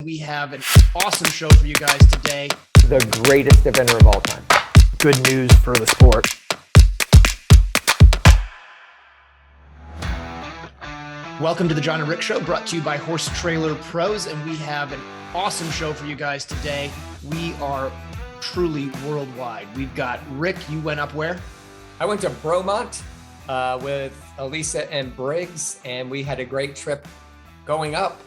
we have an awesome show for you guys today. The greatest eventer of all time. Good news for the sport. Welcome to the Jon and Rick Show, brought to you by Horse Trailer Pros, and we have an awesome show for you guys today. We are truly worldwide. We've got Rick, you went up where? I went to Bromont with Elisa and Briggs, and we had a great trip going up.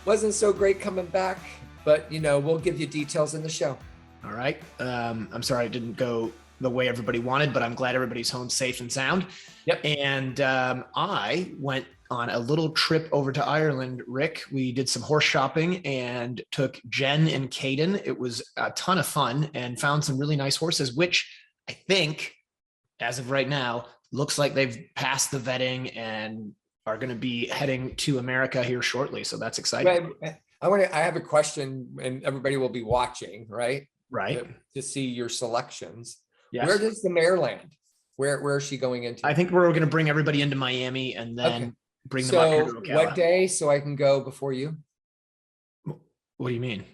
Wasn't so great coming back, but we'll give you details in the show. All right. I'm sorry it didn't go the way everybody wanted, but I'm glad everybody's home safe and sound. Yep. And I went on a little trip over to Ireland, Rick. We did some horse shopping and took Jen and Caden. It was a ton of fun and found some really nice horses, which I think, as of right now, looks like they've passed the vetting and are going to be heading to America here shortly. So that's exciting. I have a question, and everybody will be watching, right? Right. To see your selections. Yes. Where does the mare land? Where is she going into? I think we're going to bring everybody into Miami and then bring them up here to Ocala. What day so I can go before you? What do you mean?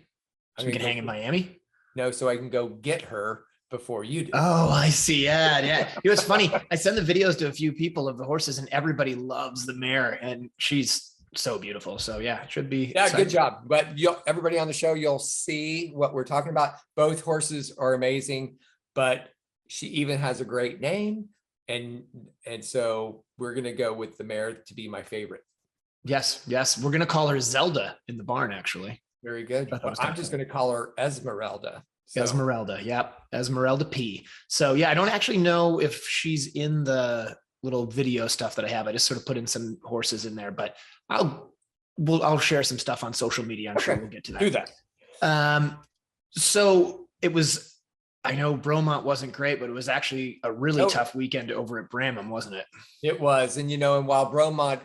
So we can hang in Miami? No, so I can go get her before you do. Oh, I see. Yeah. It's funny. I send the videos to a few people of the horses and everybody loves the mare and she's so beautiful. So yeah, it should be. Yeah, exciting. good job. But everybody on the show, you'll see what we're talking about. Both horses are amazing, but she even has a great name. And so we're going to go with the mare to be my favorite. Yes. We're going to call her Zelda in the barn, actually. Very good. Well, I'm just going to call her Esmeralda. So. Esmeralda. Yep. Esmeralda P. So yeah, I don't actually know if she's in the little video stuff that I have. I just sort of put in some horses in there, but I'll share some stuff on social media. I'm sure we'll get to that. Do that. So it was, I know Bromont wasn't great, but it was actually a really tough weekend over at Bromont, wasn't it? It was. And, and while Bromont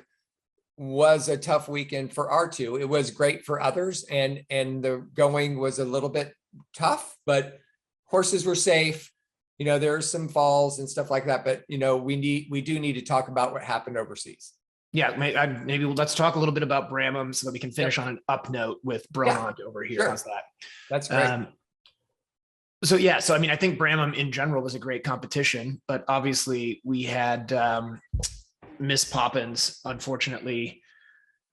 was a tough weekend for our two, it was great for others. And the going was a little bit tough, but horses were safe. There are some falls and stuff like that, but we do need to talk about what happened overseas. Yeah, maybe let's talk a little bit about Bromont so that we can finish on an up note with Bromont over here. Sure. How's that? That's great. So I mean, I think Bromont in general was a great competition, but obviously we had Miss Poppins. Unfortunately,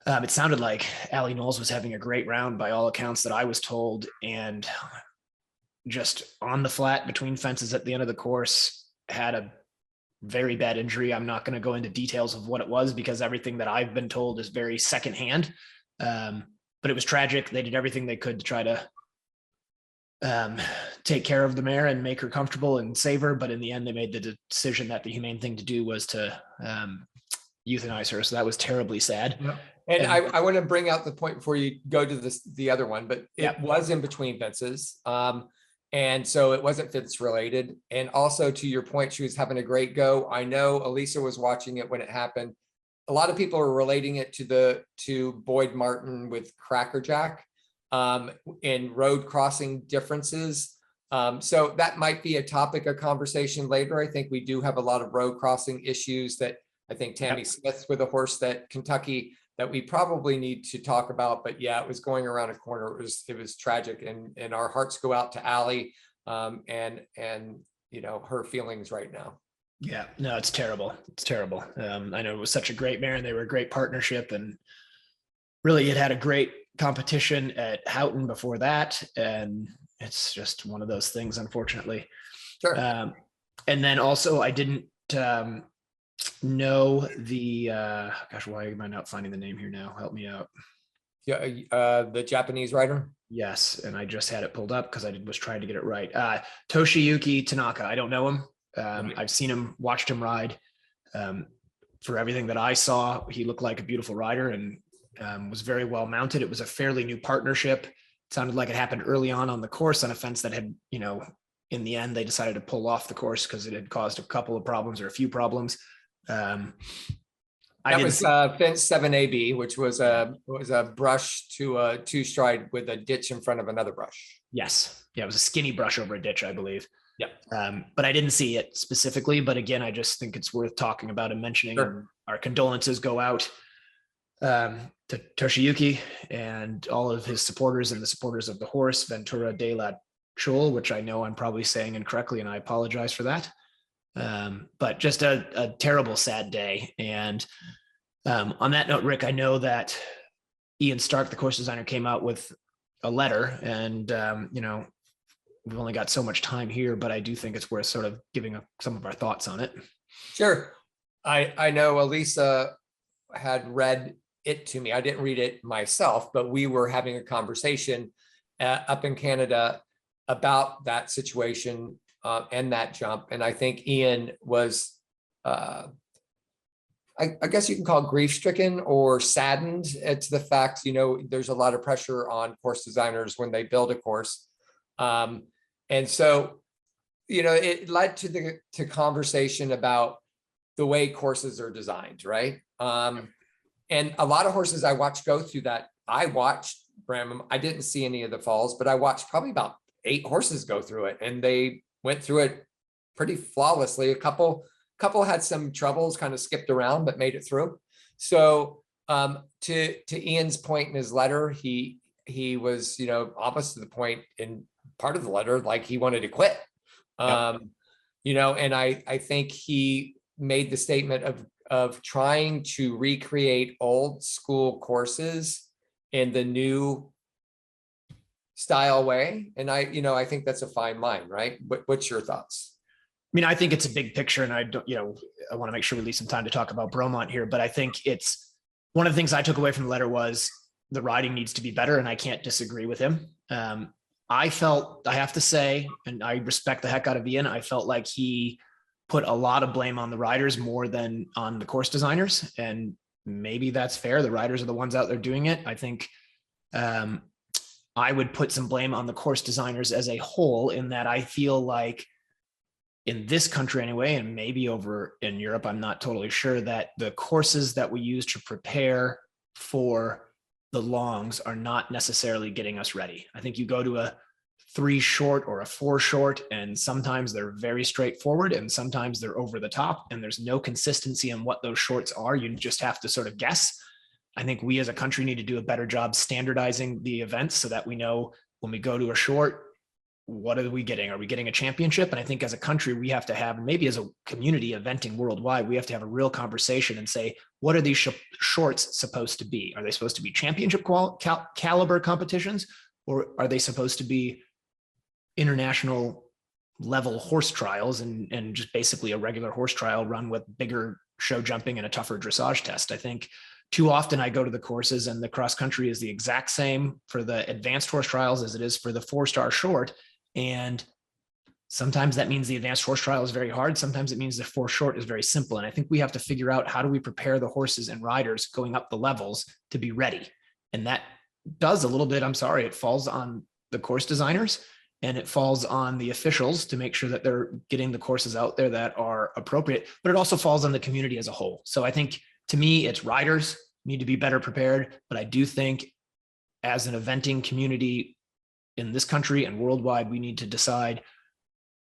it sounded like Allie Knowles was having a great round by all accounts that I was told, and just on the flat between fences at the end of the course had a very bad injury. I'm not going to go into details of what it was because everything that I've been told is very secondhand. But it was tragic. They did everything they could to try to take care of the mare and make her comfortable and save her. But in the end, they made the decision that the humane thing to do was to euthanize her. So that was terribly sad. Yeah. And I want to bring out the point before you go to the other one, but it was in between fences. And so it wasn't fence related. And also to your point, she was having a great go. I know Elisa was watching it when it happened. A lot of people are relating it to Boyd Martin with Crackerjack in road crossing differences. So that might be a topic of conversation later. I think we do have a lot of road crossing issues that I think Tammy Smith with a horse that Kentucky that we probably need to talk about, but yeah, it was going around a corner. It was tragic, and our hearts go out to Allie, and her feelings right now. Yeah, no, it's terrible. It's terrible. I know it was such a great mare, and they were a great partnership, and really, it had a great competition at Houghton before that, and it's just one of those things, unfortunately. Sure. And then also, I didn't know the why am I not finding the name here now? Help me out. Yeah, the Japanese rider. Yes, and I just had it pulled up because I was trying to get it right. Toshiyuki Tanaka. I don't know him. I've seen him, watched him ride. For everything that I saw, he looked like a beautiful rider and was very well mounted. It was a fairly new partnership. It sounded like it happened early on the course on a fence that had, in the end, they decided to pull off the course because it had caused a couple of problems or a few problems. That was fence 7AB, which was a brush to a two stride with a ditch in front of another brush. Yes. Yeah. It was a skinny brush over a ditch, I believe. Yeah. But I didn't see it specifically, but again, I just think it's worth talking about and mentioning. Sure. Our condolences go out to Toshiyuki and all of his supporters and the supporters of the horse, Ventura de la Chul, which I know I'm probably saying incorrectly, and I apologize for that. But just a terrible, sad day. And on that note, Rick, I know that Ian Stark, the course designer, came out with a letter, and we've only got so much time here, but I do think it's worth sort of giving some of our thoughts on it. Sure. I know Elisa had read it to me. I didn't read it myself, but we were having a conversation up in Canada about that situation and that jump. And I think Ian was, I guess you can call it grief-stricken or saddened to the fact, there's a lot of pressure on course designers when they build a course. And so, it led to conversation about the way courses are designed, right? And a lot of horses I watched go through that. I watched Bromont. I didn't see any of the falls, but I watched probably about 8 horses go through it, and they went through it pretty flawlessly. A couple had some troubles, kind of skipped around, but made it through. So to Ian's point in his letter, he was, almost to the point in part of the letter, like he wanted to quit. Yep. And I think he made the statement of trying to recreate old school courses in the new style way. And I think that's a fine line, right? What's your thoughts? I mean, I think it's a big picture, and I don't, I want to make sure we leave some time to talk about Bromont here, but I think it's one of the things I took away from the letter was the riding needs to be better, and I can't disagree with him. I have to say, and I respect the heck out of Ian, I felt like he put a lot of blame on the riders more than on the course designers. And maybe that's fair. The riders are the ones out there doing it. I think I would put some blame on the course designers as a whole, in that I feel like in this country anyway, and maybe over in Europe, I'm not totally sure, that the courses that we use to prepare for the longs are not necessarily getting us ready. I think you go to a 3 short or a 4 short, and sometimes they're very straightforward and sometimes they're over the top, and there's no consistency in what those shorts are. You just have to sort of guess. I think we as a country need to do a better job standardizing the events so that we know when we go to a short, what are we getting? Are we getting a championship? And I think as a country, we have to have, maybe as a community eventing worldwide, we have to have a real conversation and say, what are these shorts supposed to be? Are they supposed to be championship caliber competitions, or are they supposed to be international level horse trials and just basically a regular horse trial run with bigger show jumping and a tougher dressage test? I think too often I go to the courses and the cross country is the exact same for the advanced horse trials as it is for the 4-star short. And sometimes that means the advanced horse trial is very hard. Sometimes it means the 4 short is very simple. And I think we have to figure out, how do we prepare the horses and riders going up the levels to be ready? And that does a little bit, I'm sorry, it falls on the course designers, and it falls on the officials to make sure that they're getting the courses out there that are appropriate, but it also falls on the community as a whole. So I think, to me, it's riders need to be better prepared, but I do think as an eventing community in this country and worldwide, we need to decide,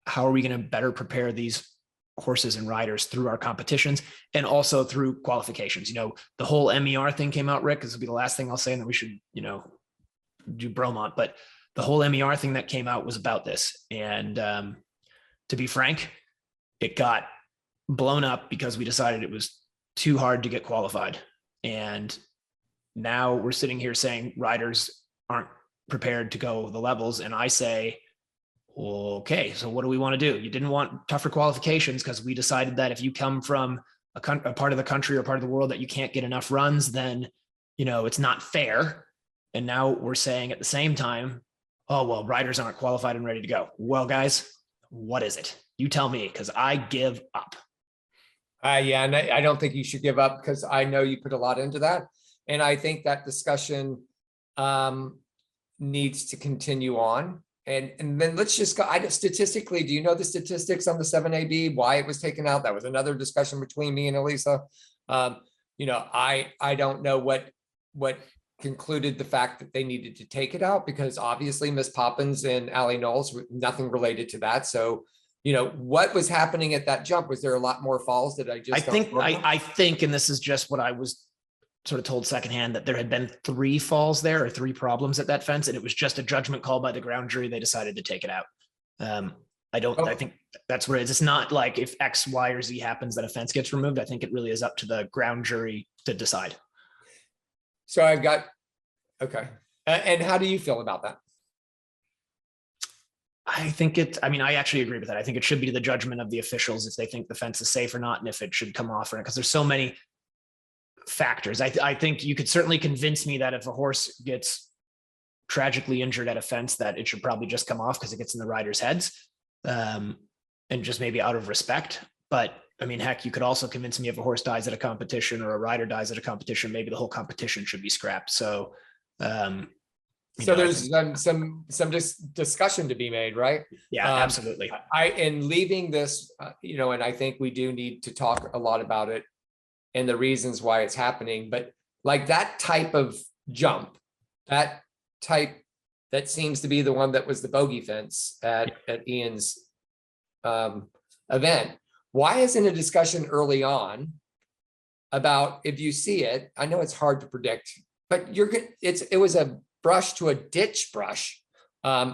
how are we going to better prepare these horses and riders through our competitions and also through qualifications. The whole MER thing came out, Rick, this will be the last thing I'll say, and then we should, do Bromont, but the whole MER thing that came out was about this. And to be frank, it got blown up because we decided it was too hard to get qualified. And now we're sitting here saying riders aren't prepared to go the levels. And I say, okay, so what do we want to do? You didn't want tougher qualifications because we decided that if you come from a part of the country or part of the world that you can't get enough runs, then, it's not fair. And now we're saying at the same time, oh, well, riders aren't qualified and ready to go. Well, guys, what is it? You tell me, because I give up. Yeah, and I don't think you should give up, because I know you put a lot into that. And I think that discussion needs to continue on. And then let's just go, statistically, do you know the statistics on the 7AB, why it was taken out? That was another discussion between me and Elisa. I don't know what concluded the fact that they needed to take it out, because obviously Miss Poppins and Allie Knowles, nothing related to that. So, what was happening at that jump? Was there a lot more falls that I think, and this is just what I was sort of told secondhand that there had been 3 falls there, or 3 problems at that fence, and it was just a judgment call by the ground jury. They decided to take it out. I think that's what it is. It's not like if X, Y, or Z happens that a fence gets removed. I think it really is up to the ground jury to decide. So okay. And how do you feel about that? I actually agree with that. I think it should be to the judgment of the officials if they think the fence is safe or not, and if it should come off or not, because there's so many factors. I think you could certainly convince me that if a horse gets tragically injured at a fence, that it should probably just come off because it gets in the riders' heads, and just maybe out of respect. But I mean, heck, you could also convince me if a horse dies at a competition or a rider dies at a competition, maybe the whole competition should be scrapped. So, there's some discussion to be made, right? Yeah, absolutely. In leaving this, and I think we do need to talk a lot about it and the reasons why it's happening. But like that type of jump, that seems to be the one that was the bogey fence at Ian's event. Why isn't a discussion early on about if you see it? I know it's hard to predict, but it was a brush to a ditch brush,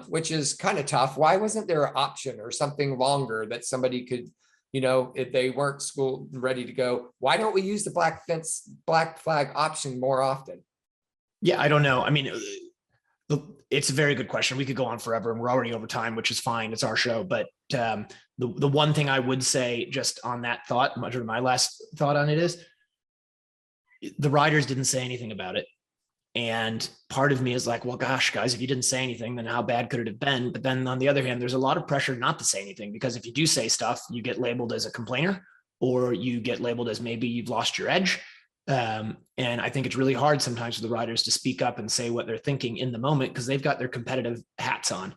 which is kind of tough. Why wasn't there an option or something longer that somebody could, if they weren't school ready to go? Why don't we use the black flag option more often? Yeah, I don't know. I mean, it's a very good question. We could go on forever, and we're already over time, which is fine. It's our show. But the one thing I would say just on that thought, my last thought on it is the riders didn't say anything about it. And part of me is like, well, gosh, guys, if you didn't say anything, then how bad could it have been? But then on the other hand, there's a lot of pressure not to say anything, because if you do say stuff, you get labeled as a complainer, or you get labeled as maybe you've lost your edge. And I think it's really hard sometimes for the riders to speak up and say what they're thinking in the moment, because they've got their competitive hats on.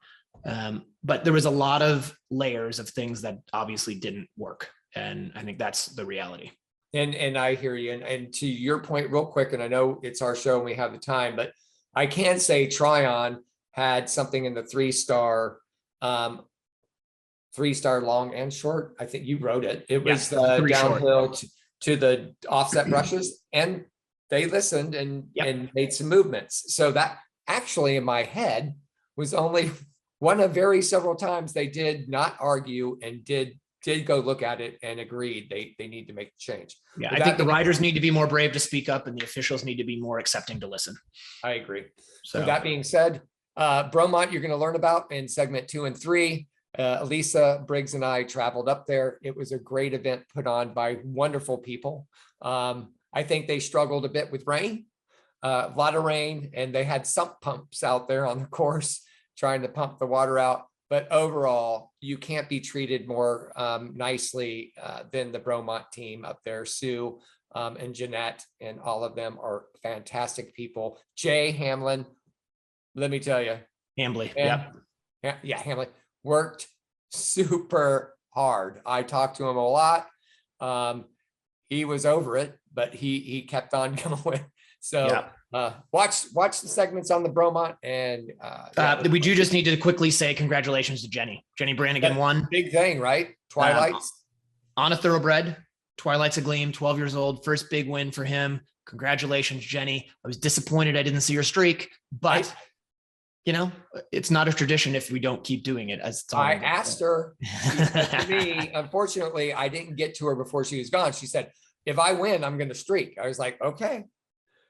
But there was a lot of layers of things that obviously didn't work. And I think that's the reality. And I hear you. And to your point real quick, and I know it's our show and we have the time, but I can say Tryon had something in the 3-star long and short. I think you wrote it. It was downhill to the offset brushes, and they listened and made some movements. So that actually in my head was only one of several times they did not argue and did go look at it and agreed they need to make a change. Yeah, I think the riders need to be more brave to speak up, and the officials need to be more accepting to listen. I agree. So with that being said, Bromont, you're going to learn about in segment 2 and 3. Elisa, Briggs, and I traveled up there. It was a great event put on by wonderful people. I think they struggled a bit with rain, a lot of rain, and they had sump pumps out there on the course trying to pump the water out. But overall, you can't be treated more nicely than the Bromont team up there. Sue and Jeanette and all of them are fantastic people. Jay Hamlin, let me tell you. Hambley, Hamlin worked super hard. I talked to him a lot. He was over it, but he kept on going. So watch the segments on the Bromont, and we do just need to quickly say congratulations to Jenny. Jenny Brannigan won. Big thing, right? Twilight's on a thoroughbred. Twilight's a Gleam, 12 years old, first big win for him. Congratulations, Jenny. I was disappointed I didn't see her streak, but it's not a tradition if we don't keep doing it. As I asked her. To me, unfortunately, I didn't get to her before she was gone. She said, if I win, I'm going to streak. I was like, okay.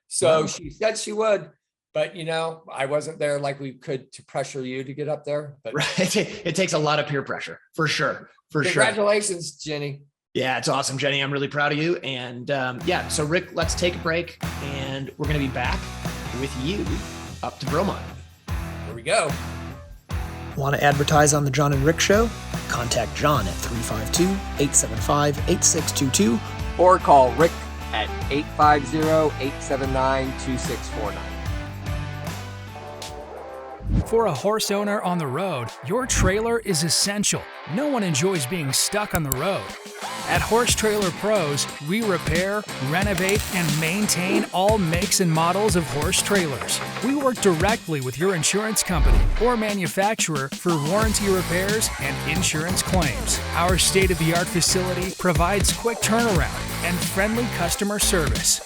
So she said she would, but I wasn't there like we could to pressure you to get up there. But right. It takes a lot of peer pressure for sure. Congratulations, Jenny. Yeah, it's awesome, Jenny. I'm really proud of you. And so Rick, let's take a break, and we're going to be back with you up to Bromont. Here we go. Want to advertise on the Jon and Rick show? Contact Jon at 352-875-8622 or call Rick at 850-879-2649. For a horse owner on the road, your trailer is essential. No one enjoys being stuck on the road. At Horse Trailer Pros, we repair, renovate, and maintain all makes and models of horse trailers. We work directly with your insurance company or manufacturer for warranty repairs and insurance claims. Our state-of-the-art facility provides quick turnaround and friendly customer service.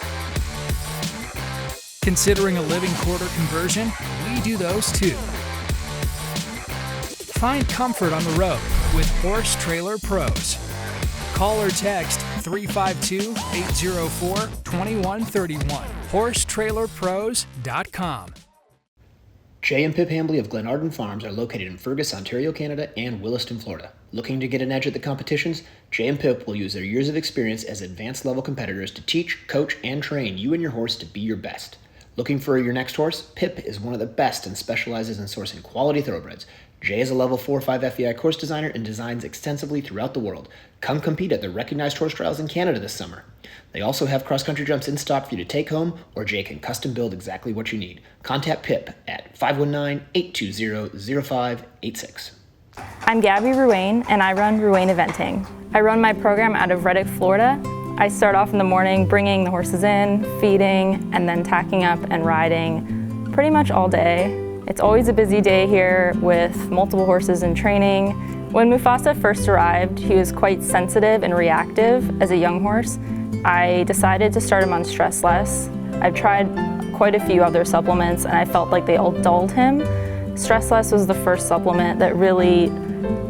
Considering a living quarter conversion? We do those too. Find comfort on the road with Horse Trailer Pros. Call or text 352-804-2131. HorseTrailerPros.com. Jay and Pip Hambley of Glenarden Farms are located in Fergus, Ontario, Canada, and Williston, Florida. Looking to get an edge at the competitions? Jay and Pip will use their years of experience as advanced level competitors to teach, coach, and train you and your horse to be your best. Looking for your next horse? Pip is one of the best and specializes in sourcing quality thoroughbreds. Jay is a level 4 or 5 FEI course designer and designs extensively throughout the world. Come compete at the recognized horse trials in Canada this summer. They also have cross-country jumps in stock for you to take home, or Jay can custom build exactly what you need. Contact Pip at 519-820-0586. I'm Gabby Ruane, and I run Ruane Eventing. I run my program out of Reddick, Florida. I start off in the morning bringing the horses in, feeding, and then tacking up and riding pretty much all day. It's always a busy day here with multiple horses in training. When Mufasa first arrived, he was quite sensitive and reactive as a young horse. I decided to start him on Stress Less. I've tried quite a few other supplements and I felt like they all dulled him. Stress Less was the first supplement that really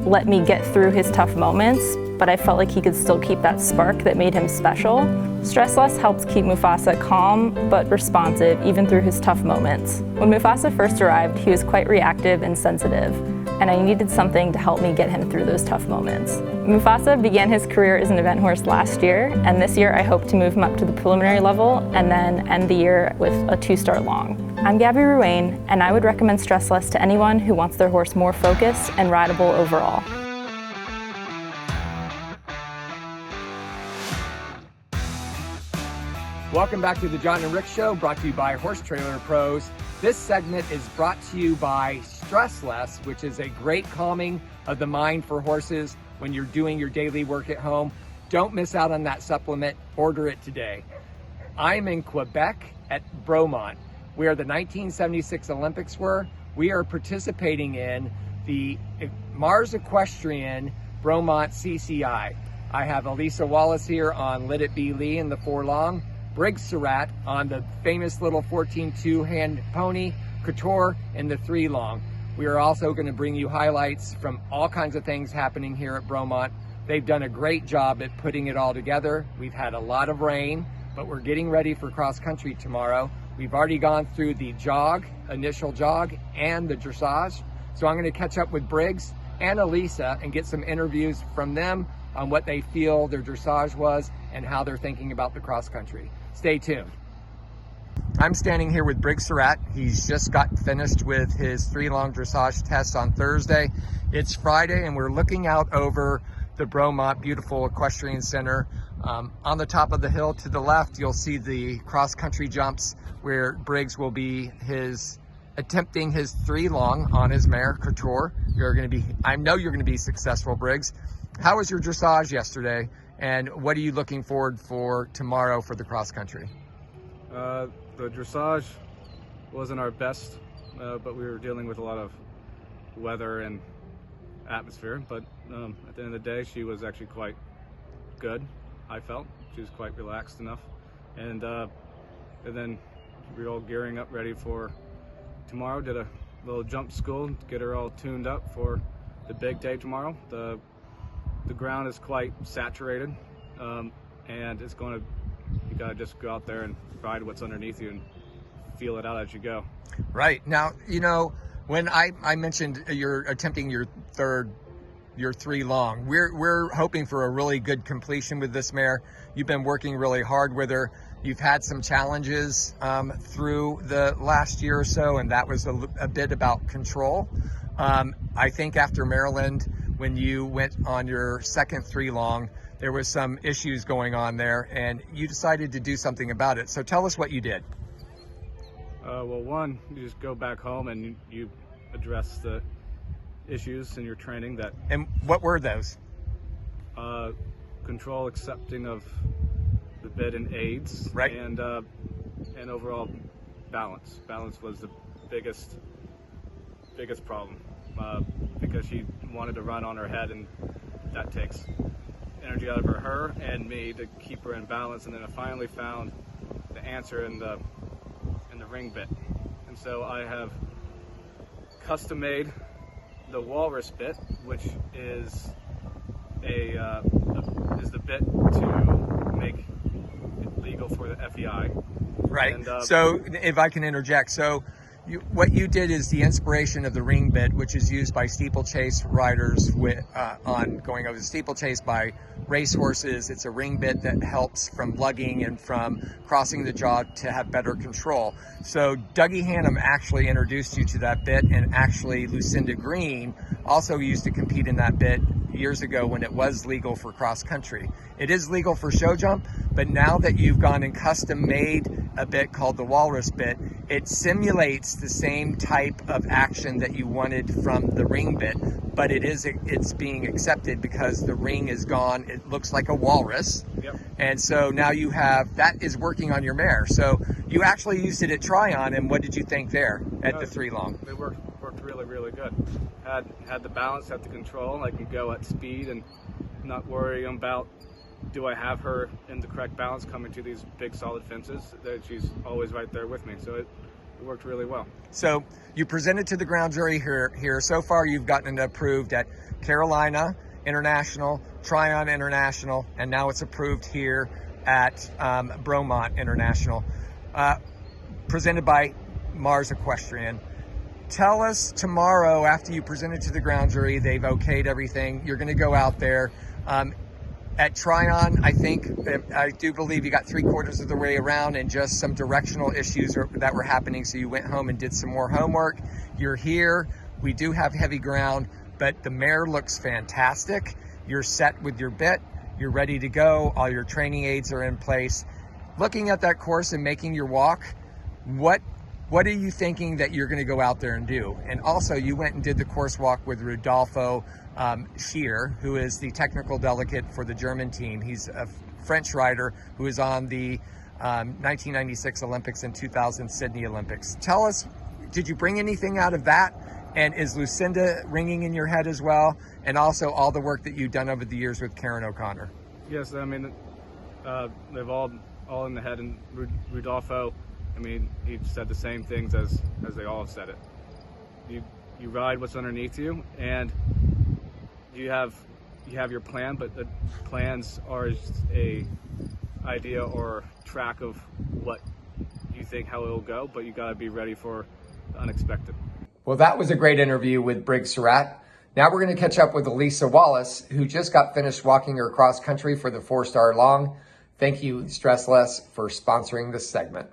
let me get through his tough moments, but I felt like he could still keep that spark that made him special. Stress Less helps keep Mufasa calm but responsive even through his tough moments. When Mufasa first arrived, he was quite reactive and sensitive, and I needed something to help me get him through those tough moments. Mufasa began his career as an event horse last year, and this year I hope to move him up to the preliminary level and then end the year with a 2-star long. I'm Gabby Ruane, and I would recommend Stress Less to anyone who wants their horse more focused and rideable overall. Welcome back to the Jon and Rick Show, brought to you by Horse Trailer Pros. This segment is brought to you by Stress Less, which is a great calming of the mind for horses when you're doing your daily work at home. Don't miss out on that supplement. Order it today. I'm in Quebec at Bromont, where the 1976 Olympics were. We are participating in the Mars Equestrian Bromont CCI. I have Elisa Wallace here on Let It Be Lee in the 4-long, Briggs Surratt on the famous little 14-2 hand pony, Couture in the 3-long. We are also going to bring you highlights from all kinds of things happening here at Bromont. They've done a great job at putting it all together. We've had a lot of rain, but we're getting ready for cross country tomorrow. We've already gone through the jog, initial jog, and the dressage. So I'm going to catch up with Briggs and Elisa and get some interviews from them on what they feel their dressage was and how they're thinking about the cross country. Stay tuned. I'm standing here with Briggs Surratt. He's just got finished with his 3-long dressage test on Thursday. It's Friday and we're looking out over the Bromont beautiful equestrian center. On the top of the hill to the left, you'll see the cross country jumps where Briggs will be attempting his 3-long on his mare Couture. I know you're going to be successful, Briggs. How was your dressage yesterday, and what are you looking forward for tomorrow for the cross country? The dressage wasn't our best, but we were dealing with a lot of weather and atmosphere. But at the end of the day, she was actually quite good. I felt she was quite relaxed enough, and then we were all gearing up, ready for tomorrow. Did a little jump school to get her all tuned up for the big day tomorrow. The ground is quite saturated, and it's going to, you got to just go out there and ride what's underneath you and feel it out as you go. Right. Now, you know, when I mentioned you're attempting your 3-long, we're hoping for a really good completion with this mare. You've been working really hard with her. You've had some challenges through the last year or so, and that was a bit about control. I think after Maryland, when you went on your second 3-long, there was some issues going on there, and you decided to do something about it. So tell us what you did. Well, one, you just go back home and you address the issues in your training that. And what were those? Control, accepting of the bit and aids, right, and overall balance. Balance was the biggest problem, because she wanted to run on her head, and that takes energy out of her and me to keep her in balance. And then I finally found the answer in the ring bit. And so I have custom made the walrus bit, which is is the bit to make it legal for the FEI. Right. And, So if I can interject, so what you did is the inspiration of the ring bit, which is used by steeplechase riders on going over the steeplechase by racehorses. It's a ring bit that helps from lugging and from crossing the jaw to have better control. So Dougie Hannum actually introduced you to that bit, and actually Lucinda Green also used to compete in that bit years ago when it was legal for cross country. It is legal for show jump, but now that you've gone and custom made a bit called the walrus bit, it simulates the same type of action that you wanted from the ring bit, but it's being accepted because the ring is gone. It looks like a walrus. Yep. And so now you have, that is working on your mare. So you actually used it at Tryon, and what did you think there at the 3 long? It worked really, really good. Had the balance, had the control. I could go at speed and not worry about, do I have her in the correct balance coming to these big solid fences? That she's always right there with me. So it worked really well. So you presented to the ground jury here. So far you've gotten it approved at Carolina International, Tryon International, and now it's approved here at Bromont International. Presented by Mars Equestrian. Tell us tomorrow, after you present it to the ground jury, they've okayed everything, you're going to go out there. At Tryon, I do believe you got 3/4 of the way around and just some directional issues that were happening, so you went home and did some more homework. You're here. We do have heavy ground, but the mare looks fantastic. You're set with your bit. You're ready to go. All your training aids are in place. Looking at that course and making your walk, what are you thinking that you're going to go out there and do? And also, you went and did the course walk with Rodolfo Scheer, who is the technical delegate for the German team. He's a French rider who is on the 1996 Olympics and 2000 Sydney Olympics. Tell us, did you bring anything out of that? And is Lucinda ringing in your head as well? And also all the work that you've done over the years with Karen O'Connor. Yes, I mean, they've all in the head. And Rodolfo, I mean, he said the same things as they all have said it. You ride what's underneath you, and you have your plan, but the plans are just a idea or track of what you think how it'll go, but you got to be ready for the unexpected. Well, that was a great interview with Briggs Surratt. Now we're going to catch up with Elisa Wallace, who just got finished walking her cross country for the 4-star long. Thank you, Stressless, for sponsoring this segment.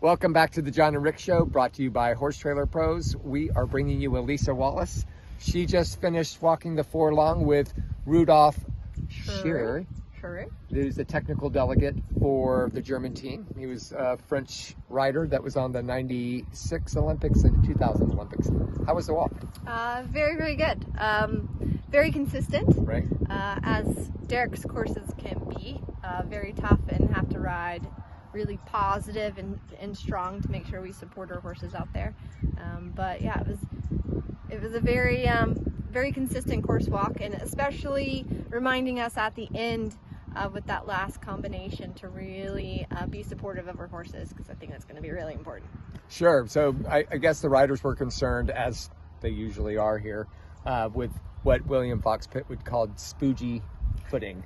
Welcome back to the Jon and Rick Show, brought to you by Horse Trailer Pros. We are bringing you Elisa Wallace. She just finished walking the 4 long with Rudolf Scheer, who's the technical delegate for the German team. He was a French rider that was on the 96 Olympics and 2000 Olympics. How was the walk? Very, very good. Very consistent. Right. As Derek's courses can be. Very tough and have to ride really positive and strong to make sure we support our horses out there. But yeah, it was a very very consistent course walk, and especially reminding us at the end with that last combination to really be supportive of our horses, because I think that's going to be really important. Sure. So I guess the riders were concerned, as they usually are here, with what William Fox Pitt would call spoogy footing.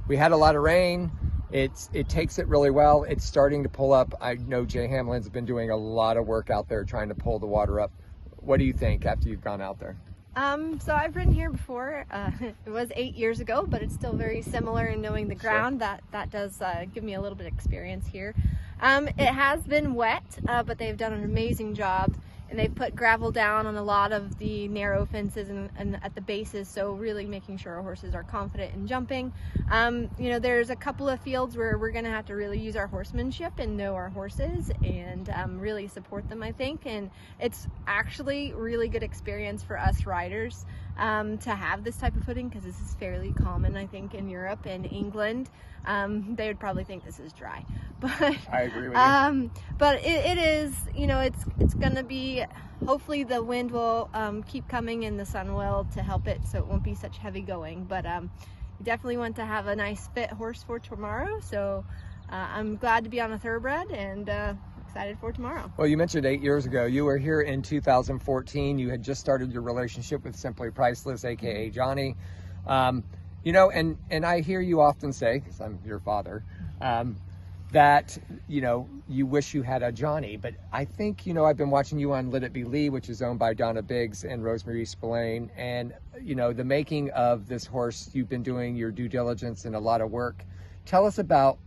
We had a lot of rain. It takes it really well. It's starting to pull up. I know Jay Hamlin's been doing a lot of work out there trying to pull the water up. What do you think after you've gone out there? So I've ridden here before. It was 8 years ago, but it's still very similar in knowing the ground. Sure. That does give me a little bit of experience here. It has been wet, but they've done an amazing job, and they've put gravel down on a lot of the narrow fences and at the bases, so really making sure our horses are confident in jumping. You know, there's a couple of fields where we're going to have to really use our horsemanship and know our horses and really support them, I think. And it's actually really good experience for us riders to have this type of footing, because this is fairly common, I think, in Europe and England. They would probably think this is dry, but I agree with you. But it is, you know, it's gonna be, hopefully the wind will keep coming and the sun will, to help it so it won't be such heavy going. But you definitely want to have a nice fit horse for tomorrow, so I'm glad to be on a thoroughbred, and excited for tomorrow. Well, you mentioned 8 years ago. You were here in 2014. You had just started your relationship with Simply Priceless, aka Johnny. You know, and I hear you often say, because I'm your father, that, you know, you wish you had a Johnny. But I think, you know, I've been watching you on Let It Be Lee, which is owned by Donna Biggs and Rosemary Spillane. And, you know, the making of this horse, you've been doing your due diligence and a lot of work. Tell us about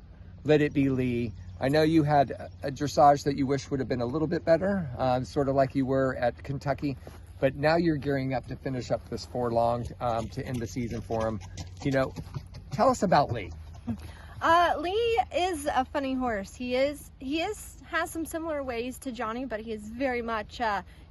Let It Be Lee. I know you had a dressage that you wish would have been a little bit better, sort of like you were at Kentucky. But now you're gearing up to finish up this furlong to end the season for him. You know, tell us about Lee. Lee is a funny horse. He has some similar ways to Johnny, but he is very much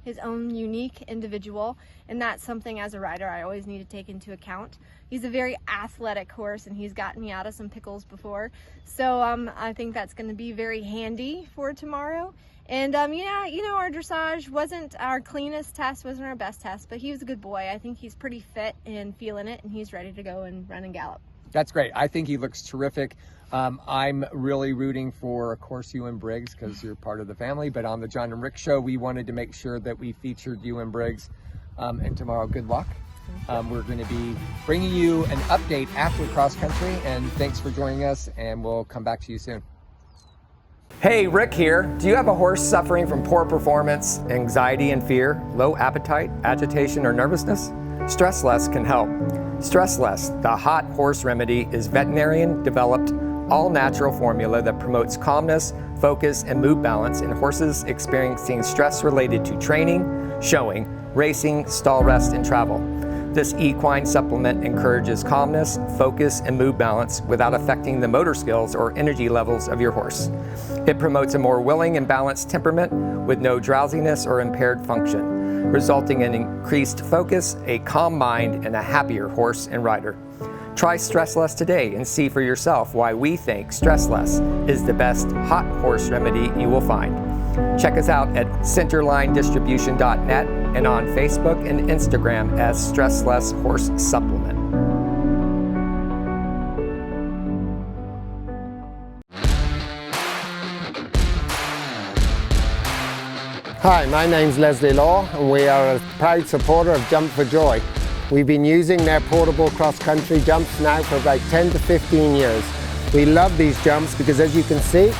his own unique individual, and that's something as a rider I always need to take into account. He's a very athletic horse, and he's gotten me out of some pickles before, so I think that's going to be very handy for tomorrow. And yeah, you know, our dressage wasn't our cleanest test, wasn't our best test, but he was a good boy. I think he's pretty fit and feeling it, and he's ready to go and run and gallop. That's great. I think he looks terrific. I'm really rooting for, of course, you and Briggs, because you're part of the family. But on the Jon and Rick show, we wanted to make sure that we featured you and Briggs. And tomorrow, good luck. We're going to be bringing you an update after cross country. And thanks for joining us, and we'll come back to you soon. Hey, Rick here. Do you have a horse suffering from poor performance, anxiety and fear, low appetite, agitation, or nervousness? Stress Less can help. Stress Less, the hot horse remedy, is veterinarian-developed, all-natural formula that promotes calmness, focus, and mood balance in horses experiencing stress related to training, showing, racing, stall rest, and travel. This equine supplement encourages calmness, focus, and mood balance without affecting the motor skills or energy levels of your horse. It promotes a more willing and balanced temperament with no drowsiness or impaired function, resulting in increased focus, a calm mind, and a happier horse and rider. Try Stress Less today and see for yourself why we think Stress Less is the best hot horse remedy you will find. Check us out at centerlinedistribution.net and on Facebook and Instagram as Stress Less Horse Supplement. Hi, my name's Leslie Law, and we are a proud supporter of Jump for Joy. We've been using their portable cross-country jumps now for about 10 to 15 years. We love these jumps because, as you can see,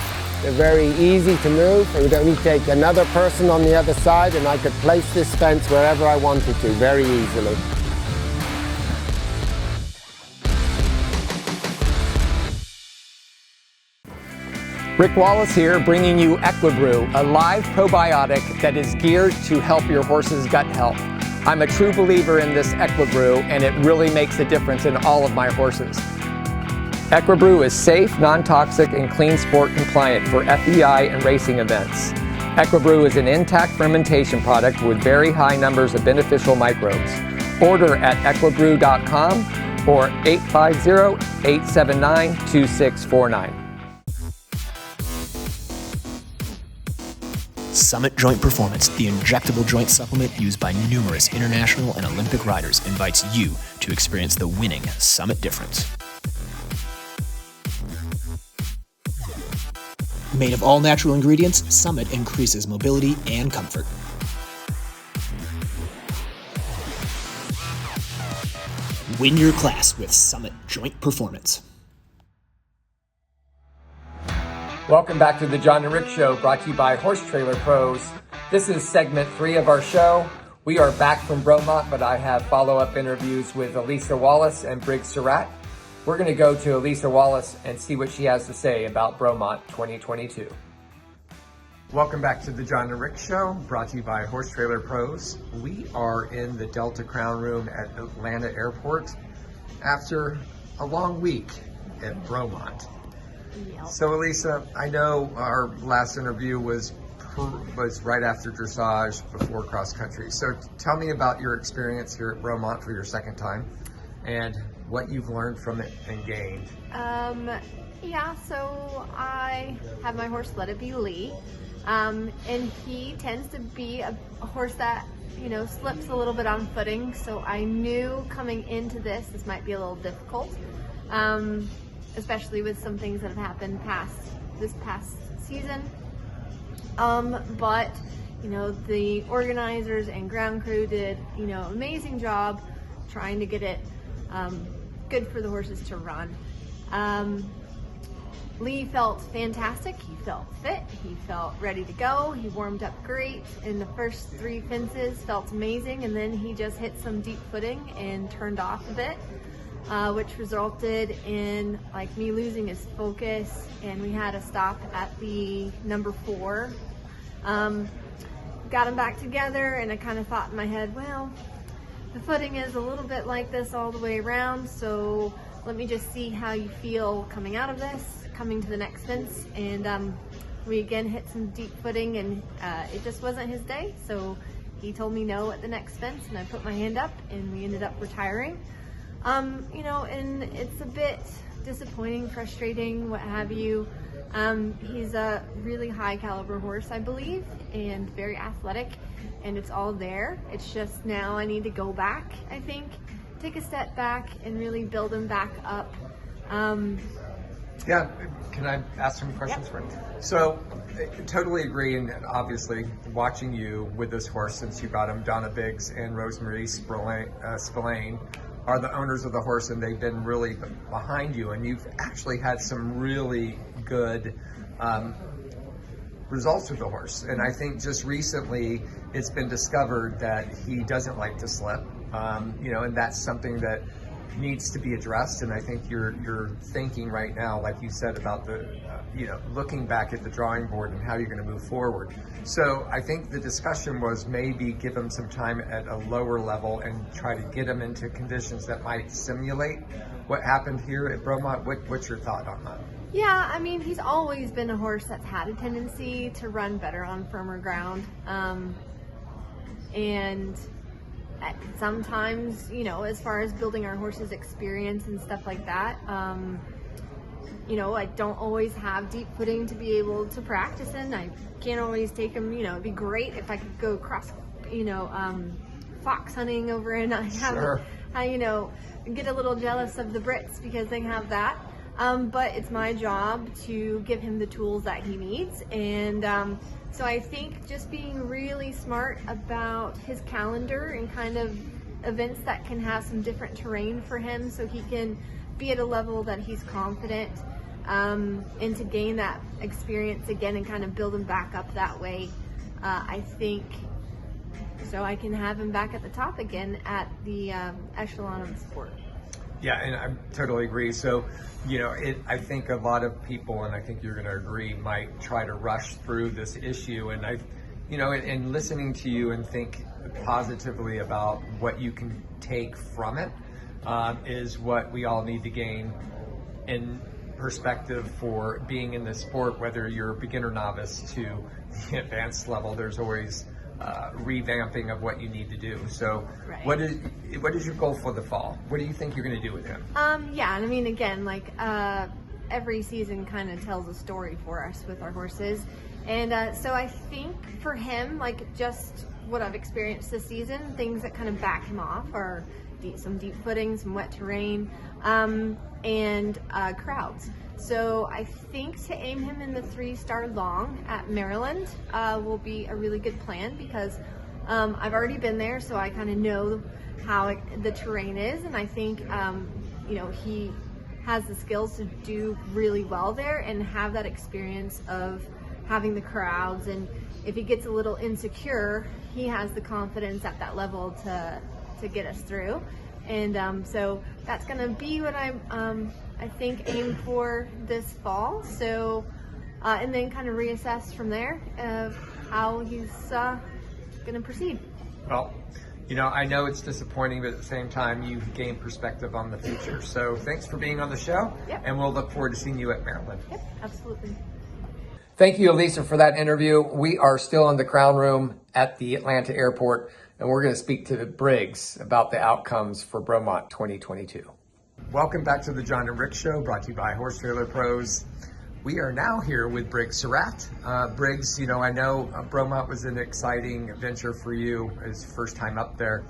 they're very easy to move. It would only take another person on the other side, and I could place this fence wherever I wanted to very easily. Rick Wallace here, bringing you Equibrew, a live probiotic that is geared to help your horse's gut health. I'm a true believer in this Equibrew, and it really makes a difference in all of my horses. Equibrew is safe, non-toxic, and clean sport compliant for FEI and racing events. Equibrew is an intact fermentation product with very high numbers of beneficial microbes. Order at equibrew.com or 850-879-2649. Summit Joint Performance, the injectable joint supplement used by numerous international and Olympic riders, invites you to experience the winning Summit difference. Made of all natural ingredients, Summit increases mobility and comfort. Win your class with Summit Joint Performance. Welcome back to the Jon and Rick Show, brought to you by Horse Trailer Pros. This is segment 3 of our show. We are back from Bromont, but I have follow-up interviews with Elisa Wallace and Briggs Surratt. We're going to go to Elisa Wallace and see what she has to say about Bromont 2022. Welcome back to the Jon and Rick Show, brought to you by Horse Trailer Pros. We are in the Delta Crown Room at Atlanta Airport after a long week at Bromont. So Elisa, I know our last interview was right after dressage, before cross country. So tell me about your experience here at Bromont for your second time and what you've learned from it and gained. Yeah, so I have my horse Let It Be Lee, and he tends to be a horse that, you know, slips a little bit on footing. So I knew coming into this might be a little difficult. Especially with some things that have happened this past season. but you know, the organizers and ground crew did, you know, amazing job trying to get it good for the horses to run. Lee felt fantastic. He felt fit. He felt ready to go. He warmed up great in the first 3 fences, felt amazing, and then he just hit some deep footing and turned off a bit, which resulted in like me losing his focus, and we had a stop at the number 4. Got him back together, and I kind of thought in my head, well, the footing is a little bit like this all the way around, so let me just see how you feel coming out of this, coming to the next fence. And we again hit some deep footing, and it just wasn't his day, so he told me no at the next fence, and I put my hand up, and we ended up retiring. You know, and it's a bit disappointing, frustrating, what have you. He's a really high caliber horse, I believe, and very athletic, and it's all there. It's just now I need to go back, I think, take a step back and really build him back up. Yeah, can I ask some questions for him? So, I totally agree, and obviously watching you with this horse since you got him, Donna Biggs and Rosemary Spillane are the owners of the horse, and they've been really behind you, and you've actually had some really good results with the horse. And I think just recently it's been discovered that he doesn't like to slip, you know, and that's something that needs to be addressed. And I think you're thinking right now, like you said, about the you know, looking back at the drawing board and how you're going to move forward. So I think the discussion was maybe give him some time at a lower level and try to get him into conditions that might simulate what happened here at Bromont. What's your thought on that? Yeah, I mean, he's always been a horse that's had a tendency to run better on firmer ground. And sometimes, you know, as far as building our horse's experience and stuff like that, you know, I don't always have deep footing to be able to practice in. I can't always take him, you know, it'd be great if I could go cross, you know, fox hunting over in, I have, Sure. You know, get a little jealous of the Brits because they have that. But it's my job to give him the tools that he needs. And so I think just being really smart about his calendar and kind of events that can have some different terrain for him so he can be at a level that he's confident, and to gain that experience again and kind of build him back up that way, I think, so I can have him back at the top again at the echelon of the sport. Yeah, and I totally agree. So, you know, I think a lot of people, and I think you're going to agree, might try to rush through this issue. And I, you know, in listening to you and think positively about what you can take from it, is what we all need to gain in perspective for being in this sport, whether you're beginner novice to the advanced level. There's always revamping of what you need to do. So Right. what is your goal for the fall? What do you think you're going to do with him? Yeah, and I mean, again, like every season kind of tells a story for us with our horses. And so I think for him, like just what I've experienced this season, things that kind of back him off are some deep footing, some wet terrain, and crowds. So I think to aim him in the 3-star long at Maryland will be a really good plan, because I've already been there, so I kind of know how the terrain is, and I think you know, he has the skills to do really well there and have that experience of having the crowds. And if he gets a little insecure, he has the confidence at that level to get us through. And so that's going to be what I think aim for this fall. So and then kind of reassess from there of how he's going to proceed. Well, you know, I know it's disappointing, but at the same time, you've gained perspective on the future. So thanks for being on the show, Yep. and we'll look forward to seeing you at Maryland. Yep, absolutely. Thank you, Elisa, for that interview. We are still in the Crown Room at the Atlanta airport, and we're going to speak to Briggs about the outcomes for Bromont 2022. Welcome back to the Jon and Rick Show, brought to you by Horse Trailer Pros. We are now here with Briggs Surratt. Briggs, you know, I know Bromont was an exciting adventure for you. It was your first time up there.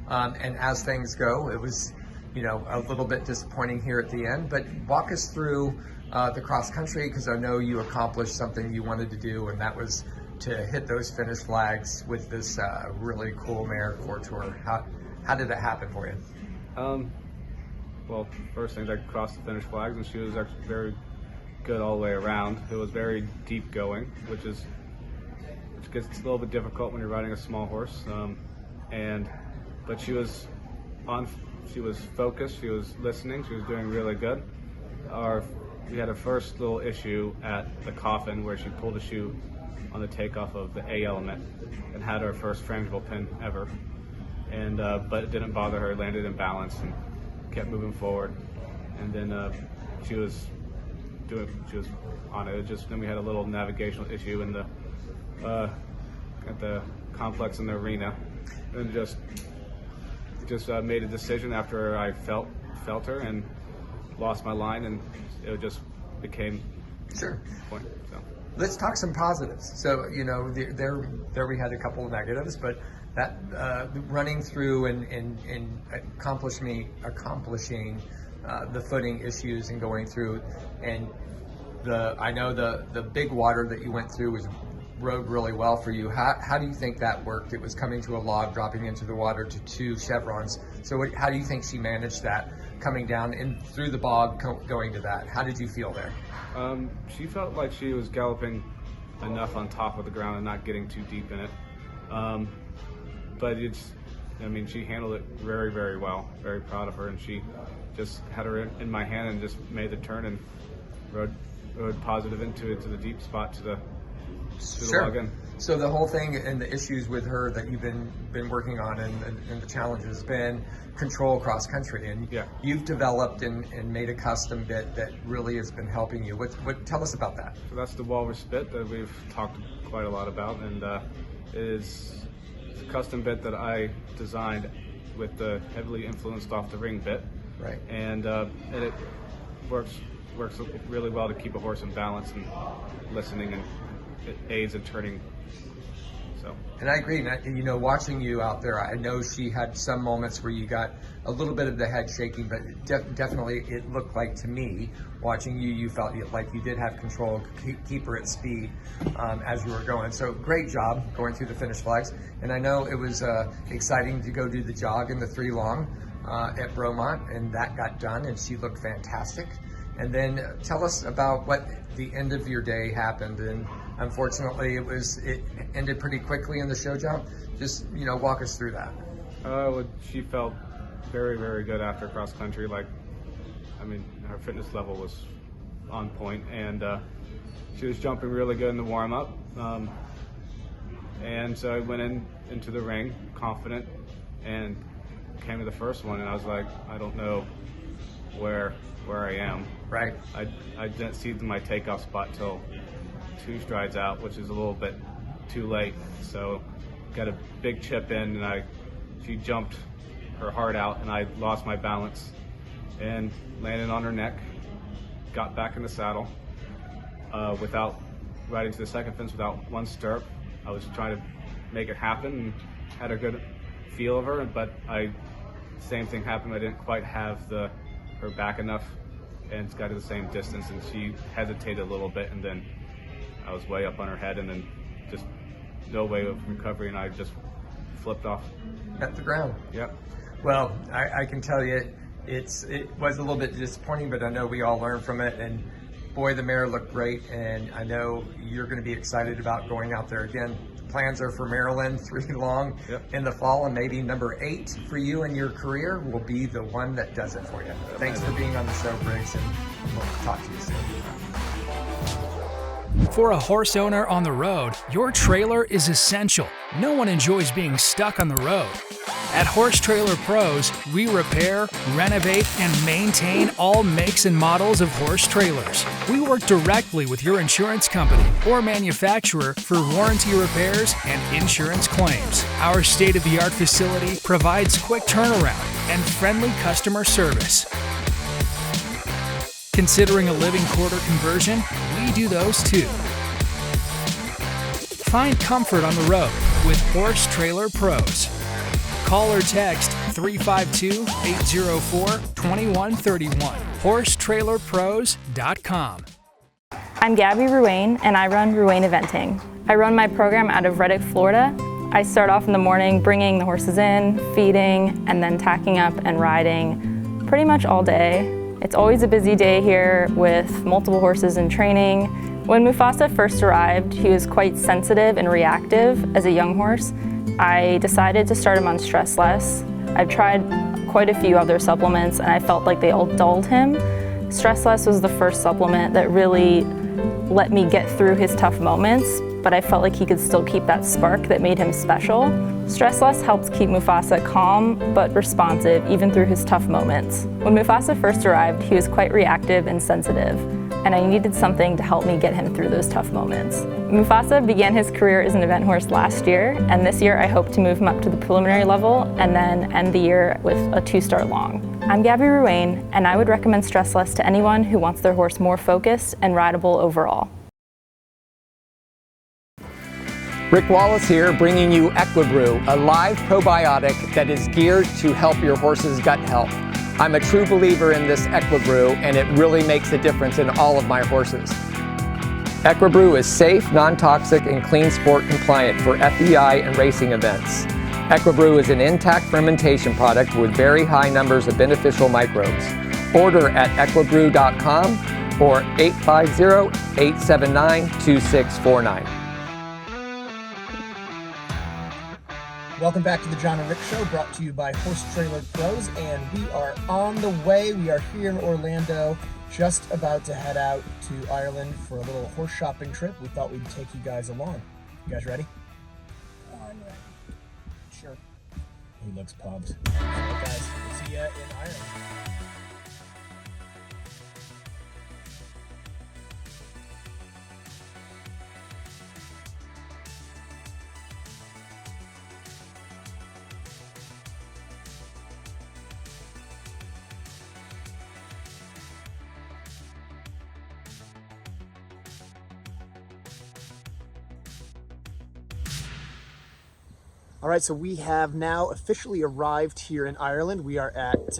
And as things go, it was, you know, a little bit disappointing here at the end. But walk us through the cross country, because I know you accomplished something you wanted to do, and that was to hit those finish flags with this really cool mare Core Tour? How did that happen for you? Well, first thing, I crossed the finish flags, and she was actually very good all the way around. It was very deep going, which gets a little bit difficult when you're riding a small horse. But she was focused, she was listening, she was doing really good. We had a first little issue at the coffin where she pulled a shoe on the takeoff of the A element and had her first frangible pin ever. But it didn't bother her, landed in balance and kept moving forward. And then she was on it. Then we had a little navigational issue in at the complex in the arena, and just made a decision after I felt her and lost my line, and it just became sure. Point. So. Let's talk some positives. So, there we had a couple of negatives, but that running through and accomplishing the footing issues and going through, and I know the big water that you went through rode really well for you. How do you think that worked? It was coming to a log, dropping into the water to 2 chevrons. So how do you think she managed that, coming down and through the bog, going to that? How did you feel there? She felt like she was galloping enough on top of the ground and not getting too deep in it. But she handled it very, very well. Very proud of her, and she just had her in my hand and just made the turn and rode positive into the deep spot to the log in. So the whole thing and the issues with her that you've been working on and the challenge has been control cross country, and you've developed and made a custom bit that really has been helping you. What tell us about that? So that's the walrus bit that we've talked quite a lot about, and it is a custom bit that I designed with the heavily influenced off the ring bit. Right. And it works really well to keep a horse in balance and listening, and it aids in turning. So. And I agree. And watching you out there, I know she had some moments where you got a little bit of the head shaking, but definitely it looked like to me, watching you felt like you did have control, keep her at speed as you were going. So great job going through the finish flags. And I know it was exciting to go do the jog in the 3 long at Bromont, and that got done, and she looked fantastic. And then tell us about what the end of your day happened. And unfortunately, it ended pretty quickly in the show jump. Just walk us through that. She felt very, very good after cross country. Her fitness level was on point, and she was jumping really good in the warm up. And so I went into the ring confident and came to the first one, and I was like, I don't know where I am. Right. I didn't see my takeoff spot till 2 strides out, which is a little bit too late. So got a big chip in, and she jumped her heart out, and I lost my balance and landed on her neck. Got back in the saddle without riding to the second fence without 1 stirrup. I was trying to make it happen and had a good feel of her, but same thing happened. I didn't quite have her back enough, and it's got to the same distance, and she hesitated a little bit, and then I was way up on her head, and then just no way of recovery, and I just flipped off at the ground. Yep. Well, I can tell you it was a little bit disappointing, but I know we all learned from it, and boy, the mare looked great, and I know you're going to be excited about going out there again. Plans are for Maryland 3 long in the fall, and maybe number 8 for you in your career will be the one that does it for you. Thanks for being on the show, Briggs, and we'll talk to you soon. For a horse owner on the road, your trailer is essential. No one enjoys being stuck on the road. At Horse Trailer Pros, we repair, renovate, and maintain all makes and models of horse trailers. We work directly with your insurance company or manufacturer for warranty repairs and insurance claims. Our state-of-the-art facility provides quick turnaround and friendly customer service. Considering a living quarter conversion? We do those too. Find comfort on the road with Horse Trailer Pros. Call or text 352-804-2131. HorseTrailerPros.com. I'm Gabby Ruane, and I run Ruane Eventing. I run my program out of Reddick, Florida. I start off in the morning bringing the horses in, feeding, and then tacking up and riding pretty much all day. It's always a busy day here with multiple horses in training. When Mufasa first arrived, he was quite sensitive and reactive as a young horse. I decided to start him on Stress Less. I've tried quite a few other supplements and I felt like they all dulled him. Stress Less was the first supplement that really let me get through his tough moments, but I felt like he could still keep that spark that made him special. Stress Less helps keep Mufasa calm but responsive even through his tough moments. When Mufasa first arrived, he was quite reactive and sensitive, and I needed something to help me get him through those tough moments. Mufasa began his career as an event horse last year, and this year I hope to move him up to the preliminary level and then end the year with a 2-star long. I'm Gabby Ruane, and I would recommend Stress Less to anyone who wants their horse more focused and rideable overall. Rick Wallace here, bringing you Equibrew, a live probiotic that is geared to help your horse's gut health. I'm a true believer in this Equibrew, and it really makes a difference in all of my horses. Equibrew is safe, non-toxic, and clean sport compliant for FEI and racing events. Equibrew is an intact fermentation product with very high numbers of beneficial microbes. Order at equibrew.com or 850-879-2649. Welcome back to the Jon and Rick Show, brought to you by Horse Trailer Pros, and we are on the way. We are here in Orlando, just about to head out to Ireland for a little horse shopping trip. We thought we'd take you guys along. You guys ready? I'm ready. Sure. He looks pumped. All right, guys, see ya in Ireland. All right, so we have now officially arrived here in Ireland. We are at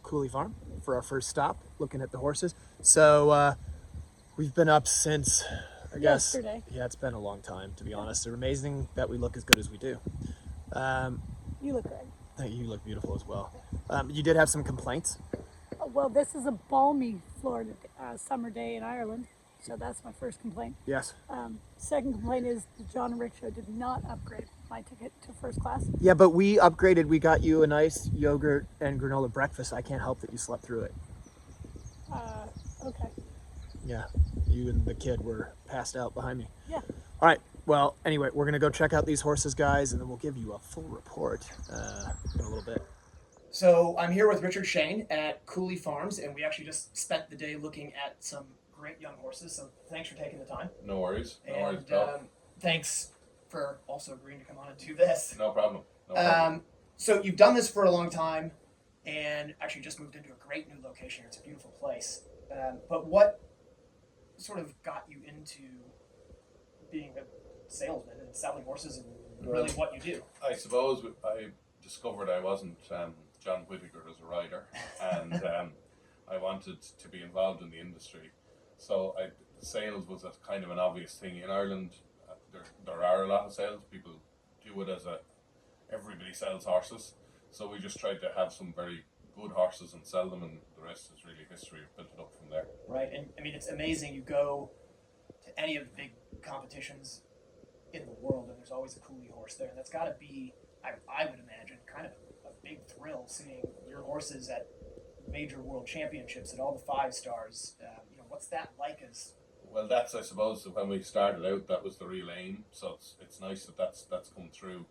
Cooley Farm for our first stop, looking at the horses. So we've been up since, I guess, yesterday. Yeah, it's been a long time, to be honest. It's amazing that we look as good as we do. You look great. You look beautiful as well. You did have some complaints. Well, this is a balmy Florida summer day in Ireland, so that's my first complaint. Yes. Second complaint is the Jon and Rick Show did not upgrade my ticket to first class. Yeah, but we upgraded. We got you a nice yogurt and granola breakfast. I can't help that you slept through it. Okay. Yeah, you and the kid were passed out behind me. Yeah. All right. Well, anyway, we're going to go check out these horses, guys, and then we'll give you a full report in a little bit. So I'm here with Richard Shane at Cooley Farms, and we actually just spent the day looking at some great young horses. So thanks for taking the time. No worries. No And worries, pal. thanks for also agreeing to come on and do this. No problem. No problem. So you've done this for a long time, and actually just moved into a great new location. It's a beautiful place. But what sort of got you into being a salesman and selling horses and really what you do? I suppose I discovered I wasn't John Whittaker as a rider, and I wanted to be involved in the industry. So sales was a kind of an obvious thing. In Ireland, there are a lot of sales. People do it as everybody sells horses. So we just tried to have some very good horses and sell them, and the rest is really history. We've built it up from there. Right, and I mean, it's amazing. You go to any of the big competitions in the world, and there's always a Cooley horse there. And that's got to be, I would imagine, kind of a big thrill seeing your horses at major world championships at all the 5 stars. What's that like? Well, that's, I suppose, when we started out, that was the real aim. So it's nice that that's come through.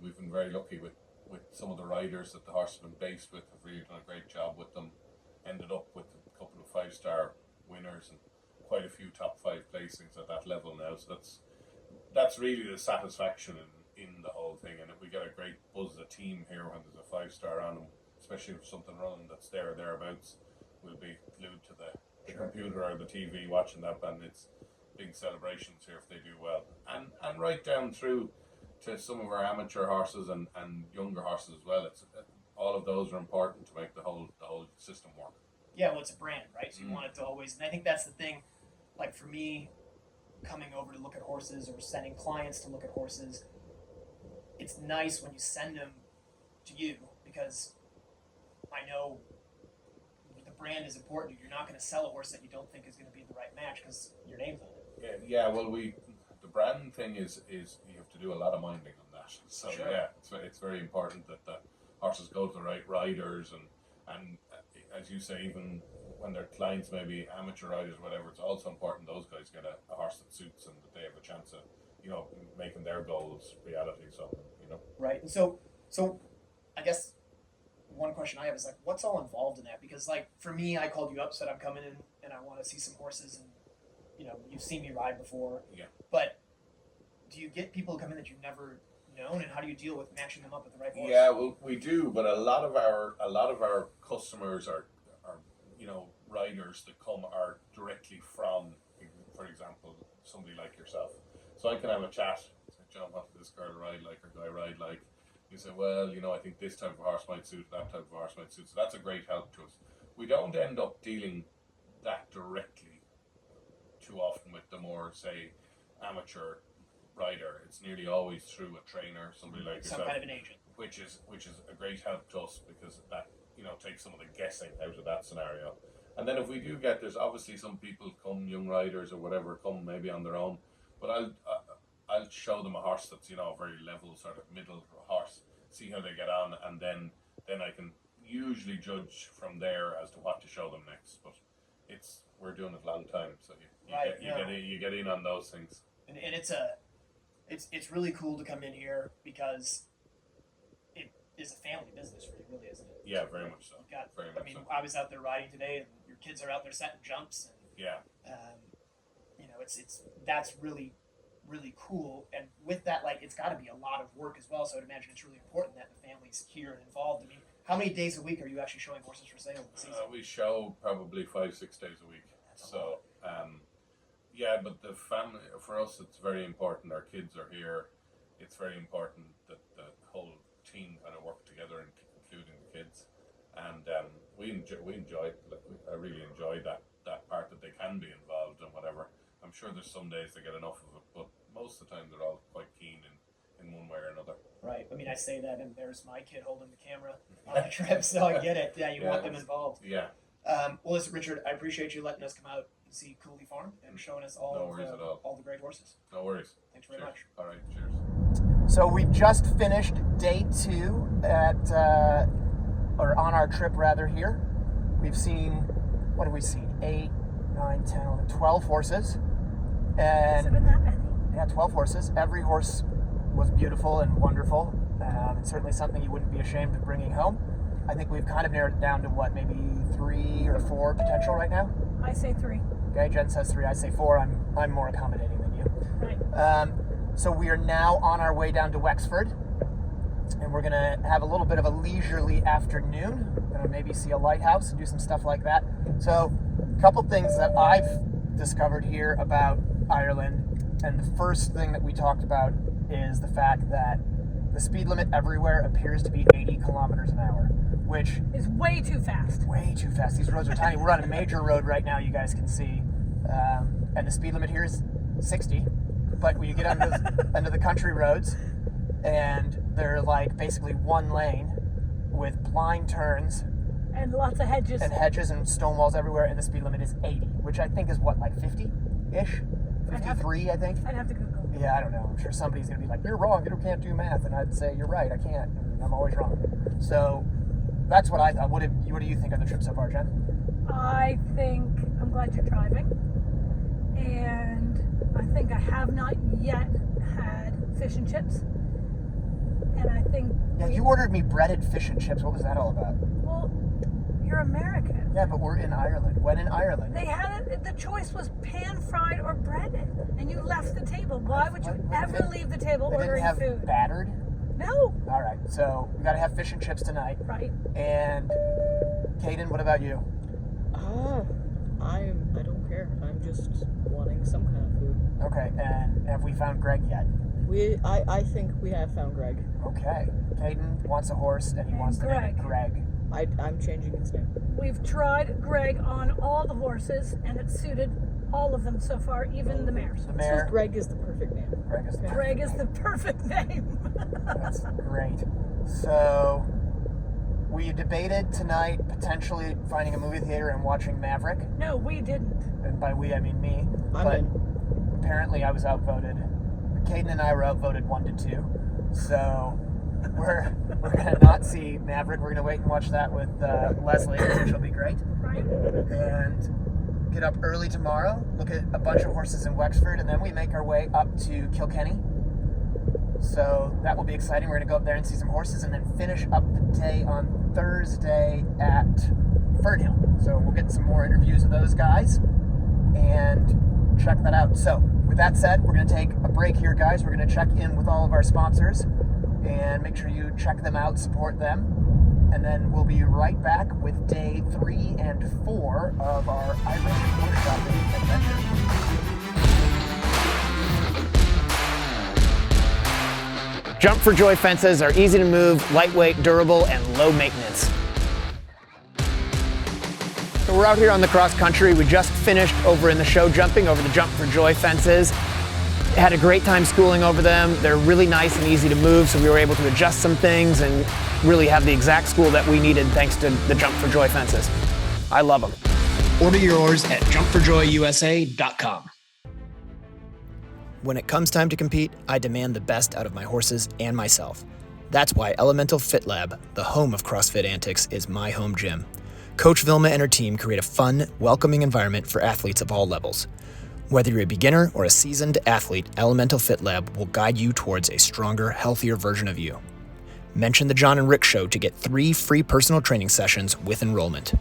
We've been very lucky with some of the riders that the horse has been based with. Have really done a great job with them. Ended up with a couple of 5-star winners and quite a few top 5 placings at that level now. So that's really the satisfaction in the whole thing. And if we get a great buzz as a team here when there's a 5-star on them, especially if something running that's there or thereabouts, we'll be glued to the computer or the TV watching that, and it's big celebrations here if they do well. And right down through to some of our amateur horses and younger horses as well. It's all of those are important to make the whole system work. Yeah, well, it's a brand, right? So you want it to always, and I think that's the thing. Like for me, coming over to look at horses or sending clients to look at horses, it's nice when you send them to you, because I know the brand is important. You're not going to sell a horse that you don't think is going to be the right match because your name's on it. Yeah. Well, the brand thing is you have to do a lot of minding on that. So Sure. yeah, it's very important that the horses go to the right riders, and as you say, even when their clients maybe amateur riders or whatever, it's also important those guys get a horse that suits and that they have a chance of, you know, making their goals reality. So, you know. Right. And so I guess one question I have is like, what's all involved in that? Because like for me, I called you up, said I'm coming in and I want to see some horses, and you know, you've seen me ride before. Yeah. But do you get people who come in that you've never known, and how do you deal with matching them up with the right horse? Yeah, well, we do, but a lot of our customers are you know, riders that come are directly from, for example, somebody like yourself. So I can have a chat. Say, John, what does this girl ride like or guy ride like? You say, well, you know, I think this type of horse might suit, that type of horse might suit. So that's a great help to us. We don't end up dealing that directly too often with the more, say, amateur rider. It's nearly always through a trainer, somebody like yourself, Some kind of an agent. which is a great help to us, because that, you know, takes some of the guessing out of that scenario. And then if we do get, there's obviously some people come, young riders or whatever, come maybe on their own, but I'll show them a horse that's, you know, a very level sort of middle horse, see how they get on, and then I can usually judge from there as to what to show them next. But we're doing it a long time, so you get in on those things. And it's really cool to come in here because it is a family business for you, really, isn't it? Yeah, very much so. I mean, I was out there riding today, and your kids are out there setting jumps, and Yeah. you know, that's really, really cool. And with that, like, it's got to be a lot of work as well. So I'd imagine it's really important that the family's here and involved. I mean, how many days a week are you actually showing horses for sale in the season? We show probably 5-6 days a week. That's a So, yeah, but the family, for us, it's very important. Our kids are here. It's very important that the whole team kind of work together, including the kids. And we enjoy it. I really enjoy that part, that they can be involved and whatever. I'm sure there's some days they get enough of it, but most of the time they're all quite keen in one way or another. Right. I mean, I say that, and there's my kid holding the camera on the trip, so I get it. Yeah, you want them involved. Yeah. Well, listen, Richard, I appreciate you letting us come out and see Cooley Farm and showing us all the great horses. No worries. Thanks very much. All right. Cheers. So we just finished day 2 or on our trip rather here. We've seen, what have we seen? 8, 9, 10, 11, 12 horses. And Has it been that many? yeah, 12 horses. Every horse was beautiful and wonderful. And certainly something you wouldn't be ashamed of bringing home. I think we've kind of narrowed it down to what, maybe 3 or 4 potential right now? I say 3. Okay, Jen says 3, I say 4. I'm more accommodating than you. Right. So we are now on our way down to Wexford, and we're gonna have a little bit of a leisurely afternoon. Gonna maybe see a lighthouse and do some stuff like that. So, a couple things that I've discovered here about Ireland, and the first thing that we talked about is the fact that the speed limit everywhere appears to be 80 kilometers an hour, which is way too fast. Way too fast. These roads are tiny. We're on a major road right now, you guys can see, and the speed limit here is 60. But when you get under the country roads, and they're like basically one lane with blind turns and lots of hedges and stone walls everywhere, and the speed limit is 80, which I think is what, like 50-ish? 53, I think. I'd have to Google. Yeah, I don't know. I'm sure somebody's gonna be like, "You're wrong. You can't do math," and I'd say, "You're right. I can't. I'm always wrong." So that's what I thought. What do you think of the trip so far, Jen? I think I'm glad you're driving, and I think I have not yet had fish and chips, and I think you ordered me breaded fish and chips. What was that all about? Well, you're American. Yeah, but we're in Ireland. When in Ireland? They had it. The choice was pan fried or breaded, and you left the table. Why would you ever leave the table ordering food? They didn't have battered? No. All right, so we got to have fish and chips tonight. Right. And Caden, what about you? I don't care. I'm just wanting some kind of food. Okay, and have we found Greg yet? I think we have found Greg. Okay. Caden wants a horse, and he wants to name it Greg. I'm changing his name. We've tried Greg on all the horses, and it suited all of them so far, even the mares. The mare. Greg is the perfect name. Greg is the perfect name. That's great. So we debated tonight potentially finding a movie theater and watching Maverick. No, we didn't. And by we, I mean me. I'm but in. apparently I was outvoted. Caden and I were outvoted 1-2. So we're gonna not see Maverick. We're gonna wait and watch that with Leslie, which will be great. Right. And get up early tomorrow, look at a bunch of horses in Wexford, and then we make our way up to Kilkenny. So that will be exciting. We're gonna go up there and see some horses, and then finish up the day on Thursday at Fernhill. So we'll get some more interviews of those guys and check that out. So with that said, we're gonna take a break here, guys. We're gonna check in with all of our sponsors and make sure you check them out, support them. And then we'll be right back with day 3 and 4 of our Irish horse shopping adventure. Jump for Joy fences are easy to move, lightweight, durable, and low maintenance. So we're out here on the cross country. We just finished over in the show jumping over the Jump for Joy fences. Had a great time schooling over them. They're really nice and easy to move, so we were able to adjust some things and really have the exact school that we needed thanks to the Jump for Joy fences. I love them. Order yours at jumpforjoyusa.com. When it comes time to compete, I demand the best out of my horses and myself. That's why Elemental Fit Lab, the home of CrossFit antics, is my home gym. Coach Vilma and her team create a fun, welcoming environment for athletes of all levels. Whether you're a beginner or a seasoned athlete, Elemental Fit Lab will guide you towards a stronger, healthier version of you. Mention the Jon and Rick Show to get 3 free personal training sessions with enrollment.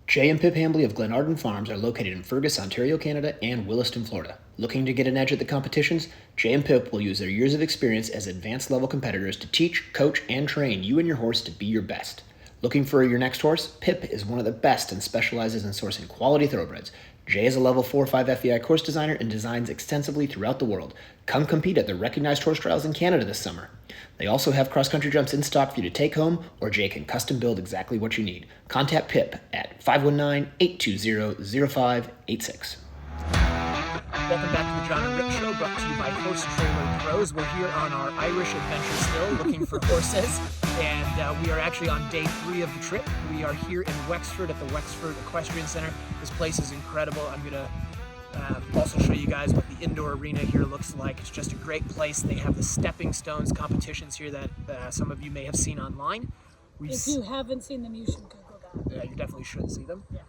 Jay and Pip Hambley of Glenarden Farms are located in Fergus, Ontario, Canada, and Williston, Florida. Looking to get an edge at the competitions? Jay and Pip will use their years of experience as advanced level competitors to teach, coach, and train you and your horse to be your best. Looking for your next horse? Pip is one of the best and specializes in sourcing quality thoroughbreds. Jay is a level 4 or 5 FEI course designer and designs extensively throughout the world. Come compete at the recognized horse trials in Canada this summer. They also have cross-country jumps in stock for you to take home, or Jay can custom build exactly what you need. Contact Pip at 519-820-0586. Welcome back to the Jon and Rick Show, brought to you by Horse Trailer Pros. We're here on our Irish adventure still, looking for horses, and we are actually on day 3 of the trip. We are here in Wexford at the Wexford Equestrian Center. This place is incredible. I'm going to also show you guys what the indoor arena here looks like. It's just a great place. They have the stepping stones competitions here that some of you may have seen online. If you haven't seen them, you should Google that. Yeah, you definitely should see them. Yeah.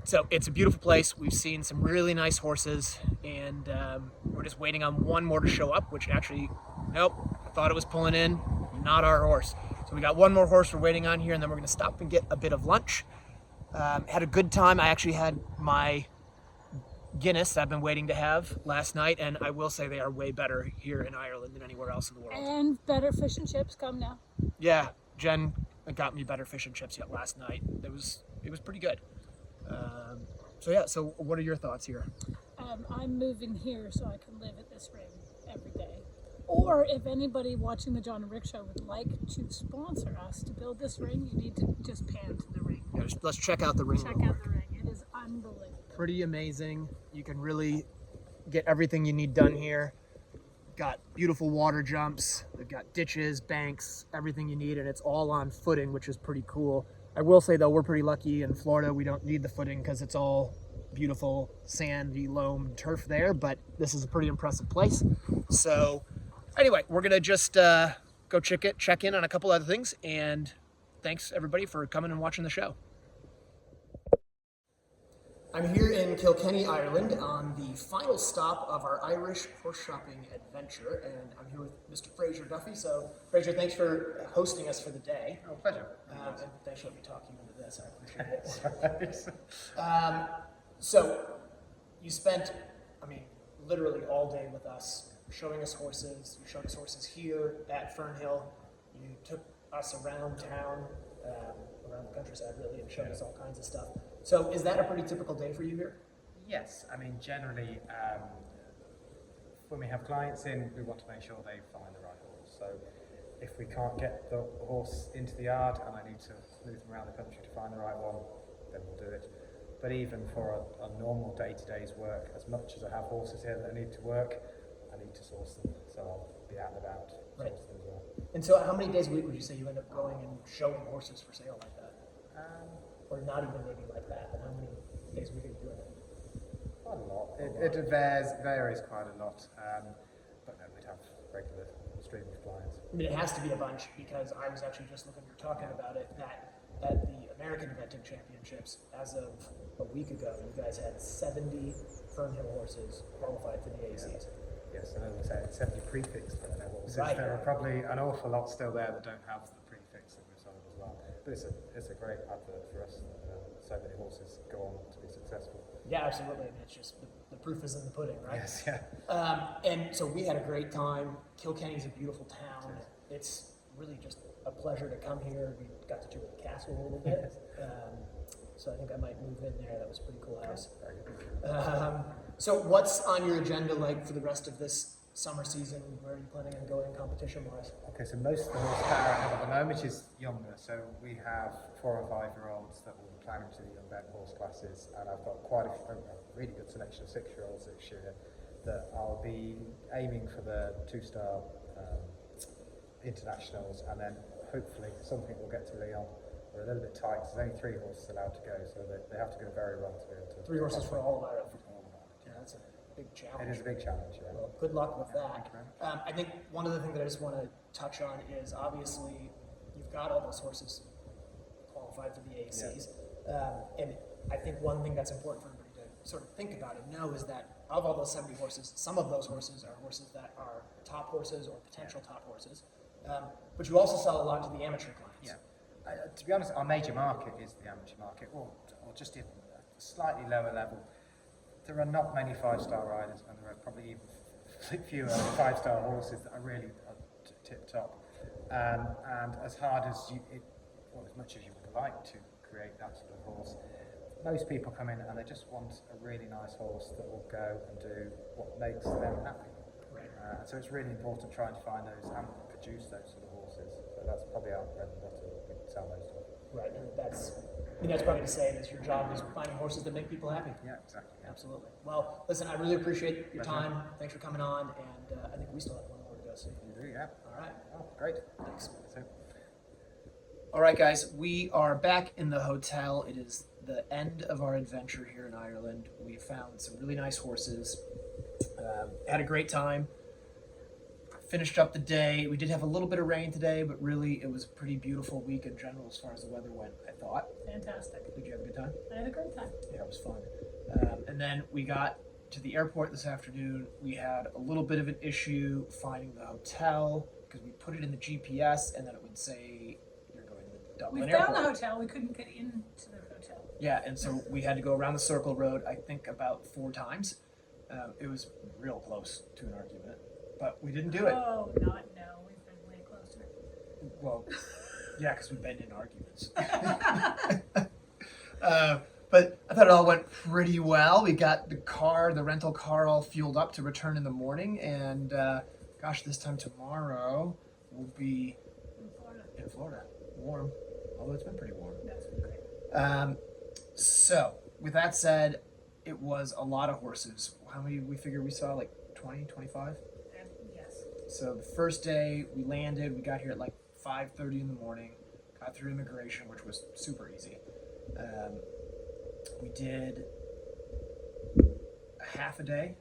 So it's a beautiful place. We've seen some really nice horses, and we're just waiting on one more to show up, which actually, nope, I thought it was pulling in, not our horse. So we got one more horse we're waiting on here, and then we're gonna stop and get a bit of lunch. Had a good time. I actually had my Guinness I've been waiting to have last night, and I will say they are way better here in Ireland than anywhere else in the world. And better fish and chips come now. Yeah, Jen got me better fish and chips yet last night. It was pretty good. So what are your thoughts here? I'm moving here so I can live at this ring every day. Or if anybody watching the Jon and Rick Show would like to sponsor us to build this ring, you need to just pan to the ring. Yeah, let's check out the ring. Check out the ring. It is unbelievable. Pretty amazing. You can really get everything you need done here. Got beautiful water jumps. They've got ditches, banks, everything you need, and it's all on footing, which is pretty cool. I will say though, we're pretty lucky in Florida. We don't need the footing because it's all beautiful sandy loam turf there, but this is a pretty impressive place. So anyway, we're gonna just go check in on a couple other things, and thanks everybody for coming and watching the show. I'm here in Kilkenny, Ireland, on the final stop of our Irish horse shopping adventure, and I'm here with Mr. Fraser Duffy. So, Fraser, thanks for hosting us for the day. Oh, pleasure. And thanks for letting me talk you into this. I appreciate it. So, you spent, literally all day with us, showing us horses. You showed us horses here at Fernhill. You took us around town, around the countryside, really, and showed us all kinds of stuff. So is that a pretty typical day for you here? Yes, generally when we have clients in, we want to make sure they find the right horse. So if we can't get the horse into the yard and I need to move them around the country to find the right one, then we'll do it. But even for a normal day-to-day's work, as much as I have horses here that I need to work, I need to source them. So I'll be out and about, Right. source them as well. And so how many days a week would you say you end up going and showing horses for sale like that? Or not even maybe like that, but how many days a week are you doing it? Quite a lot. It varies quite a lot, but no, we'd have regular stream of clients. I mean, it has to be a bunch because I was actually just looking, you're talking about it, that at the American Eventing Championships, as of a week ago, you guys had 70 Fernhill horses qualified for the ACs. Yes, and as I say, it's 70 prefixed Fernhill horses. Right. There are probably an awful lot still there that don't have the prefix that we've sold as well. But it's a great advert for us. So many horses go on to be successful. Yeah, absolutely. I mean, it's just the proof is in the pudding, right? Yes, yeah. And so we had a great time. Kilkenny's a beautiful town. It's really just a pleasure to come here. We got to tour the castle a little bit. So I think I might move in there. That was a pretty cool house. So what's on your agenda like for the rest of this summer season? Where are you planning on going competition-wise? Okay, so most of the horsepower I have at the moment is younger. So we have 4 or 5-year-olds that will be planning to the young event horse classes, and I've got quite a really good selection of 6-year-olds this year that I'll be aiming for the 2-star internationals, and then hopefully something will get to Lyon. We're a little bit tight. There's only 3 horses allowed to go, so they have to go very well to be able to. 3 horses for all of Ireland. Yeah, that's a big challenge. It is a big challenge, yeah. Well, good luck with that. I think one of the things that I just want to touch on is obviously you've got all those horses qualified for the ACs. And I think one thing that's important for everybody to sort of think about and know is that of all those 70 horses, some of those horses are horses that are top horses or potential top horses. But you also sell a lot to the amateur clients. Yeah. To be honest, our major market is the amateur market, or just even a slightly lower level. There are not many 5-star riders, and there are probably even fewer 5-star horses that are really tip top. And as hard as as much as you would like to create that sort of horse, most people come in and they just want a really nice horse that will go and do what makes them happy. Right. So it's really important trying to find those and produce those sort of horses. So that's probably our bread and butter that we sell most of. Right, and that's probably to say that your job is finding horses that make people happy. Yeah, exactly. Yeah. Absolutely. Well, listen, I really appreciate your time. Thanks for coming on, and I think we still have one more to go see. You do, yeah. All right. Oh, great. Thanks. So, all right, guys, we are back in the hotel. It is the end of our adventure here in Ireland. We found some really nice horses. Had a great time. Finished up the day. We did have a little bit of rain today, but really it was a pretty beautiful week in general as far as the weather went, I thought. Fantastic. Did you have a good time? I had a great time. Yeah, it was fun. And then we got to the airport this afternoon. We had a little bit of an issue finding the hotel because we put it in the GPS and then it would say you're going to the Dublin We airport. found the hotel. We couldn't get into the hotel. Yeah, and so we had to go around the circle road, I think about 4 times. It was real close to an argument, but we didn't do it. Oh, not no. We've been way closer. Well, yeah, because we've been in arguments. But I thought it all went pretty well. We got the rental car all fueled up to return in the morning. And gosh, this time tomorrow we'll be in Florida. Warm, although it's been pretty warm. That's been great. So with that said, it was a lot of horses. How many we figure we saw? Like 20, 25? Yes. So the first day we landed, we got here at like 5:30 in the morning, got through immigration, which was super easy. We did a half a day,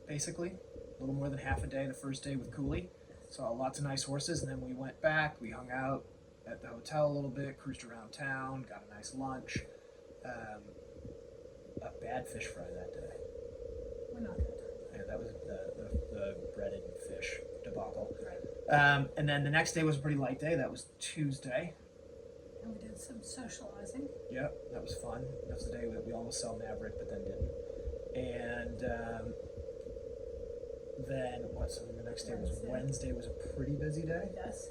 basically, a little more than half a day the first day with Cooley. Saw lots of nice horses, and then we went back, we hung out at the hotel a little bit, cruised around town, got a nice lunch. A bad fish fry that day. We're not good. Yeah, that was the breaded fish debacle. Right. And then the next day was a pretty light day. That was Tuesday. And we did some socializing. Yep, that was fun. That was the day that we almost saw Maverick, but then didn't. And then so the next day was Wednesday. Was a pretty busy day. Yes.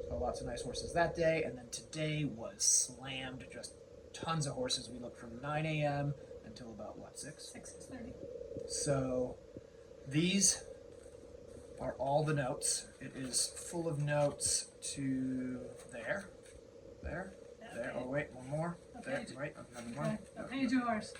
Saw lots of nice horses that day. And then today was slammed, just tons of horses. We looked from 9 a.m. until about, 6? 6:30. So these are all the notes. It is full of notes to there. Oh wait, one more. There, right, another one. A page of horse.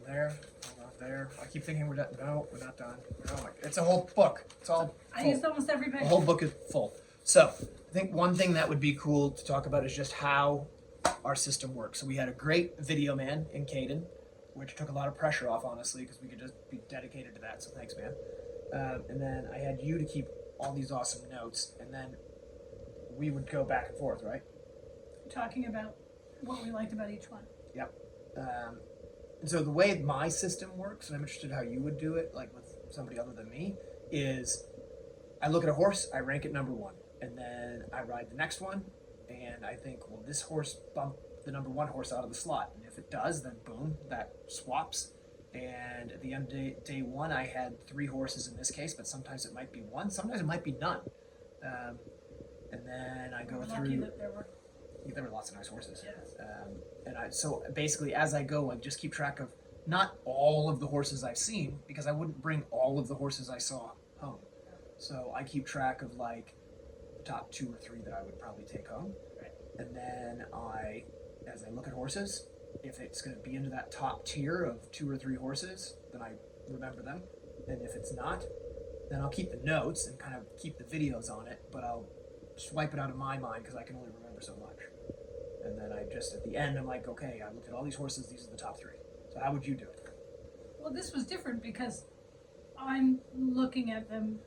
There, hold on, there. I keep thinking we're done. No, we're not done. Oh my, it's a whole book. It's all I full. used almost every page. The whole book is full. So I think one thing that would be cool to talk about is just how our system works. So we had a great video man in Caden, which took a lot of pressure off, honestly, because we could just be dedicated to that. So thanks, man. And then I had you to keep all these awesome notes, and then we would go back and forth, right? Talking about what we liked about each one. Yep. And so the way my system works, and I'm interested how you would do it, like with somebody other than me, is I look at a horse, I rank it number 1, and then I ride the next one, and I think, well, this horse bumped the number 1 horse out of the slot, and if it does, then boom, that swaps. And at the end of day 1, I had 3 horses in this case, but sometimes it might be 1, sometimes it might be none. And then I go We're through. lucky that there were. There were lots of nice horses. Yes. So basically, as I go, I just keep track of not all of the horses I've seen, because I wouldn't bring all of the horses I saw home. So I keep track of like the top 2 or 3 that I would probably take home. Right. And then as I look at horses, if it's going to be into that top tier of 2 or 3 horses, then I remember them. And if it's not, then I'll keep the notes and kind of keep the videos on it, but I'll swipe it out of my mind because I can only remember so much. And then I just, at the end, I'm like, okay, I looked at all these horses, these are the top 3. So how would you do it? Well, this was different because I'm looking at them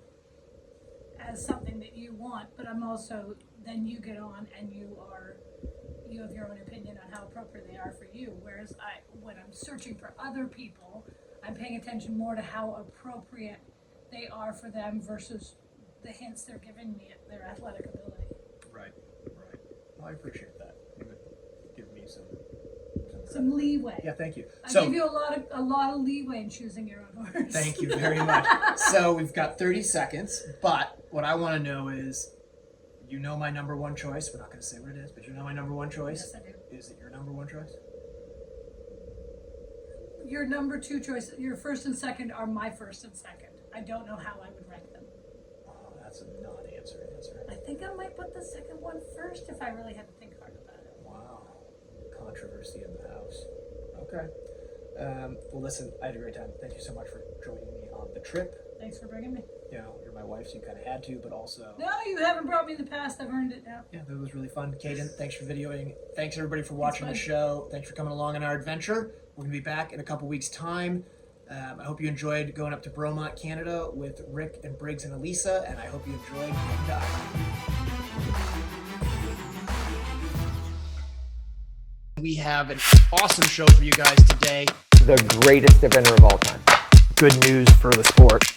as something that you want, but I'm also, then you get on and you have your own opinion on how appropriate they are for you. Whereas when I'm searching for other people, I'm paying attention more to how appropriate they are for them versus the hints they're giving me at their athletic ability. Right. Well, I appreciate that. You would give me some leeway. Yeah, thank you. I give you a lot of leeway in choosing your own horse. Thank you very much. So we've got 30 seconds, but what I want to know is, you know my number 1 choice. We're not going to say what it is, but you know my number 1 choice? Yes, I do. Is it your number 1 choice? Your number 2 choice, your first and second are my first and second. I don't know how I would rank them. Oh, that's a non-answer. I think I might put the second one first if I really had to think hard about it. Wow. Controversy in the house. Okay. Well, listen, I had a great time. Thank you so much for joining me on the trip. Thanks for bringing me. You know, you're my wife, so you kind of had to, but also... No, you haven't brought me in the past. I've earned it now. Yeah, that was really fun. Caden, thanks for videoing. Thanks, everybody, for watching the show. Thanks for coming along on our adventure. We're going to be back in a couple weeks' time. I hope you enjoyed going up to Bromont, Canada with Rick and Briggs and Elisa, and I hope you enjoyed We have an awesome show for you guys today. The greatest eventer of all time. Good news for the sport.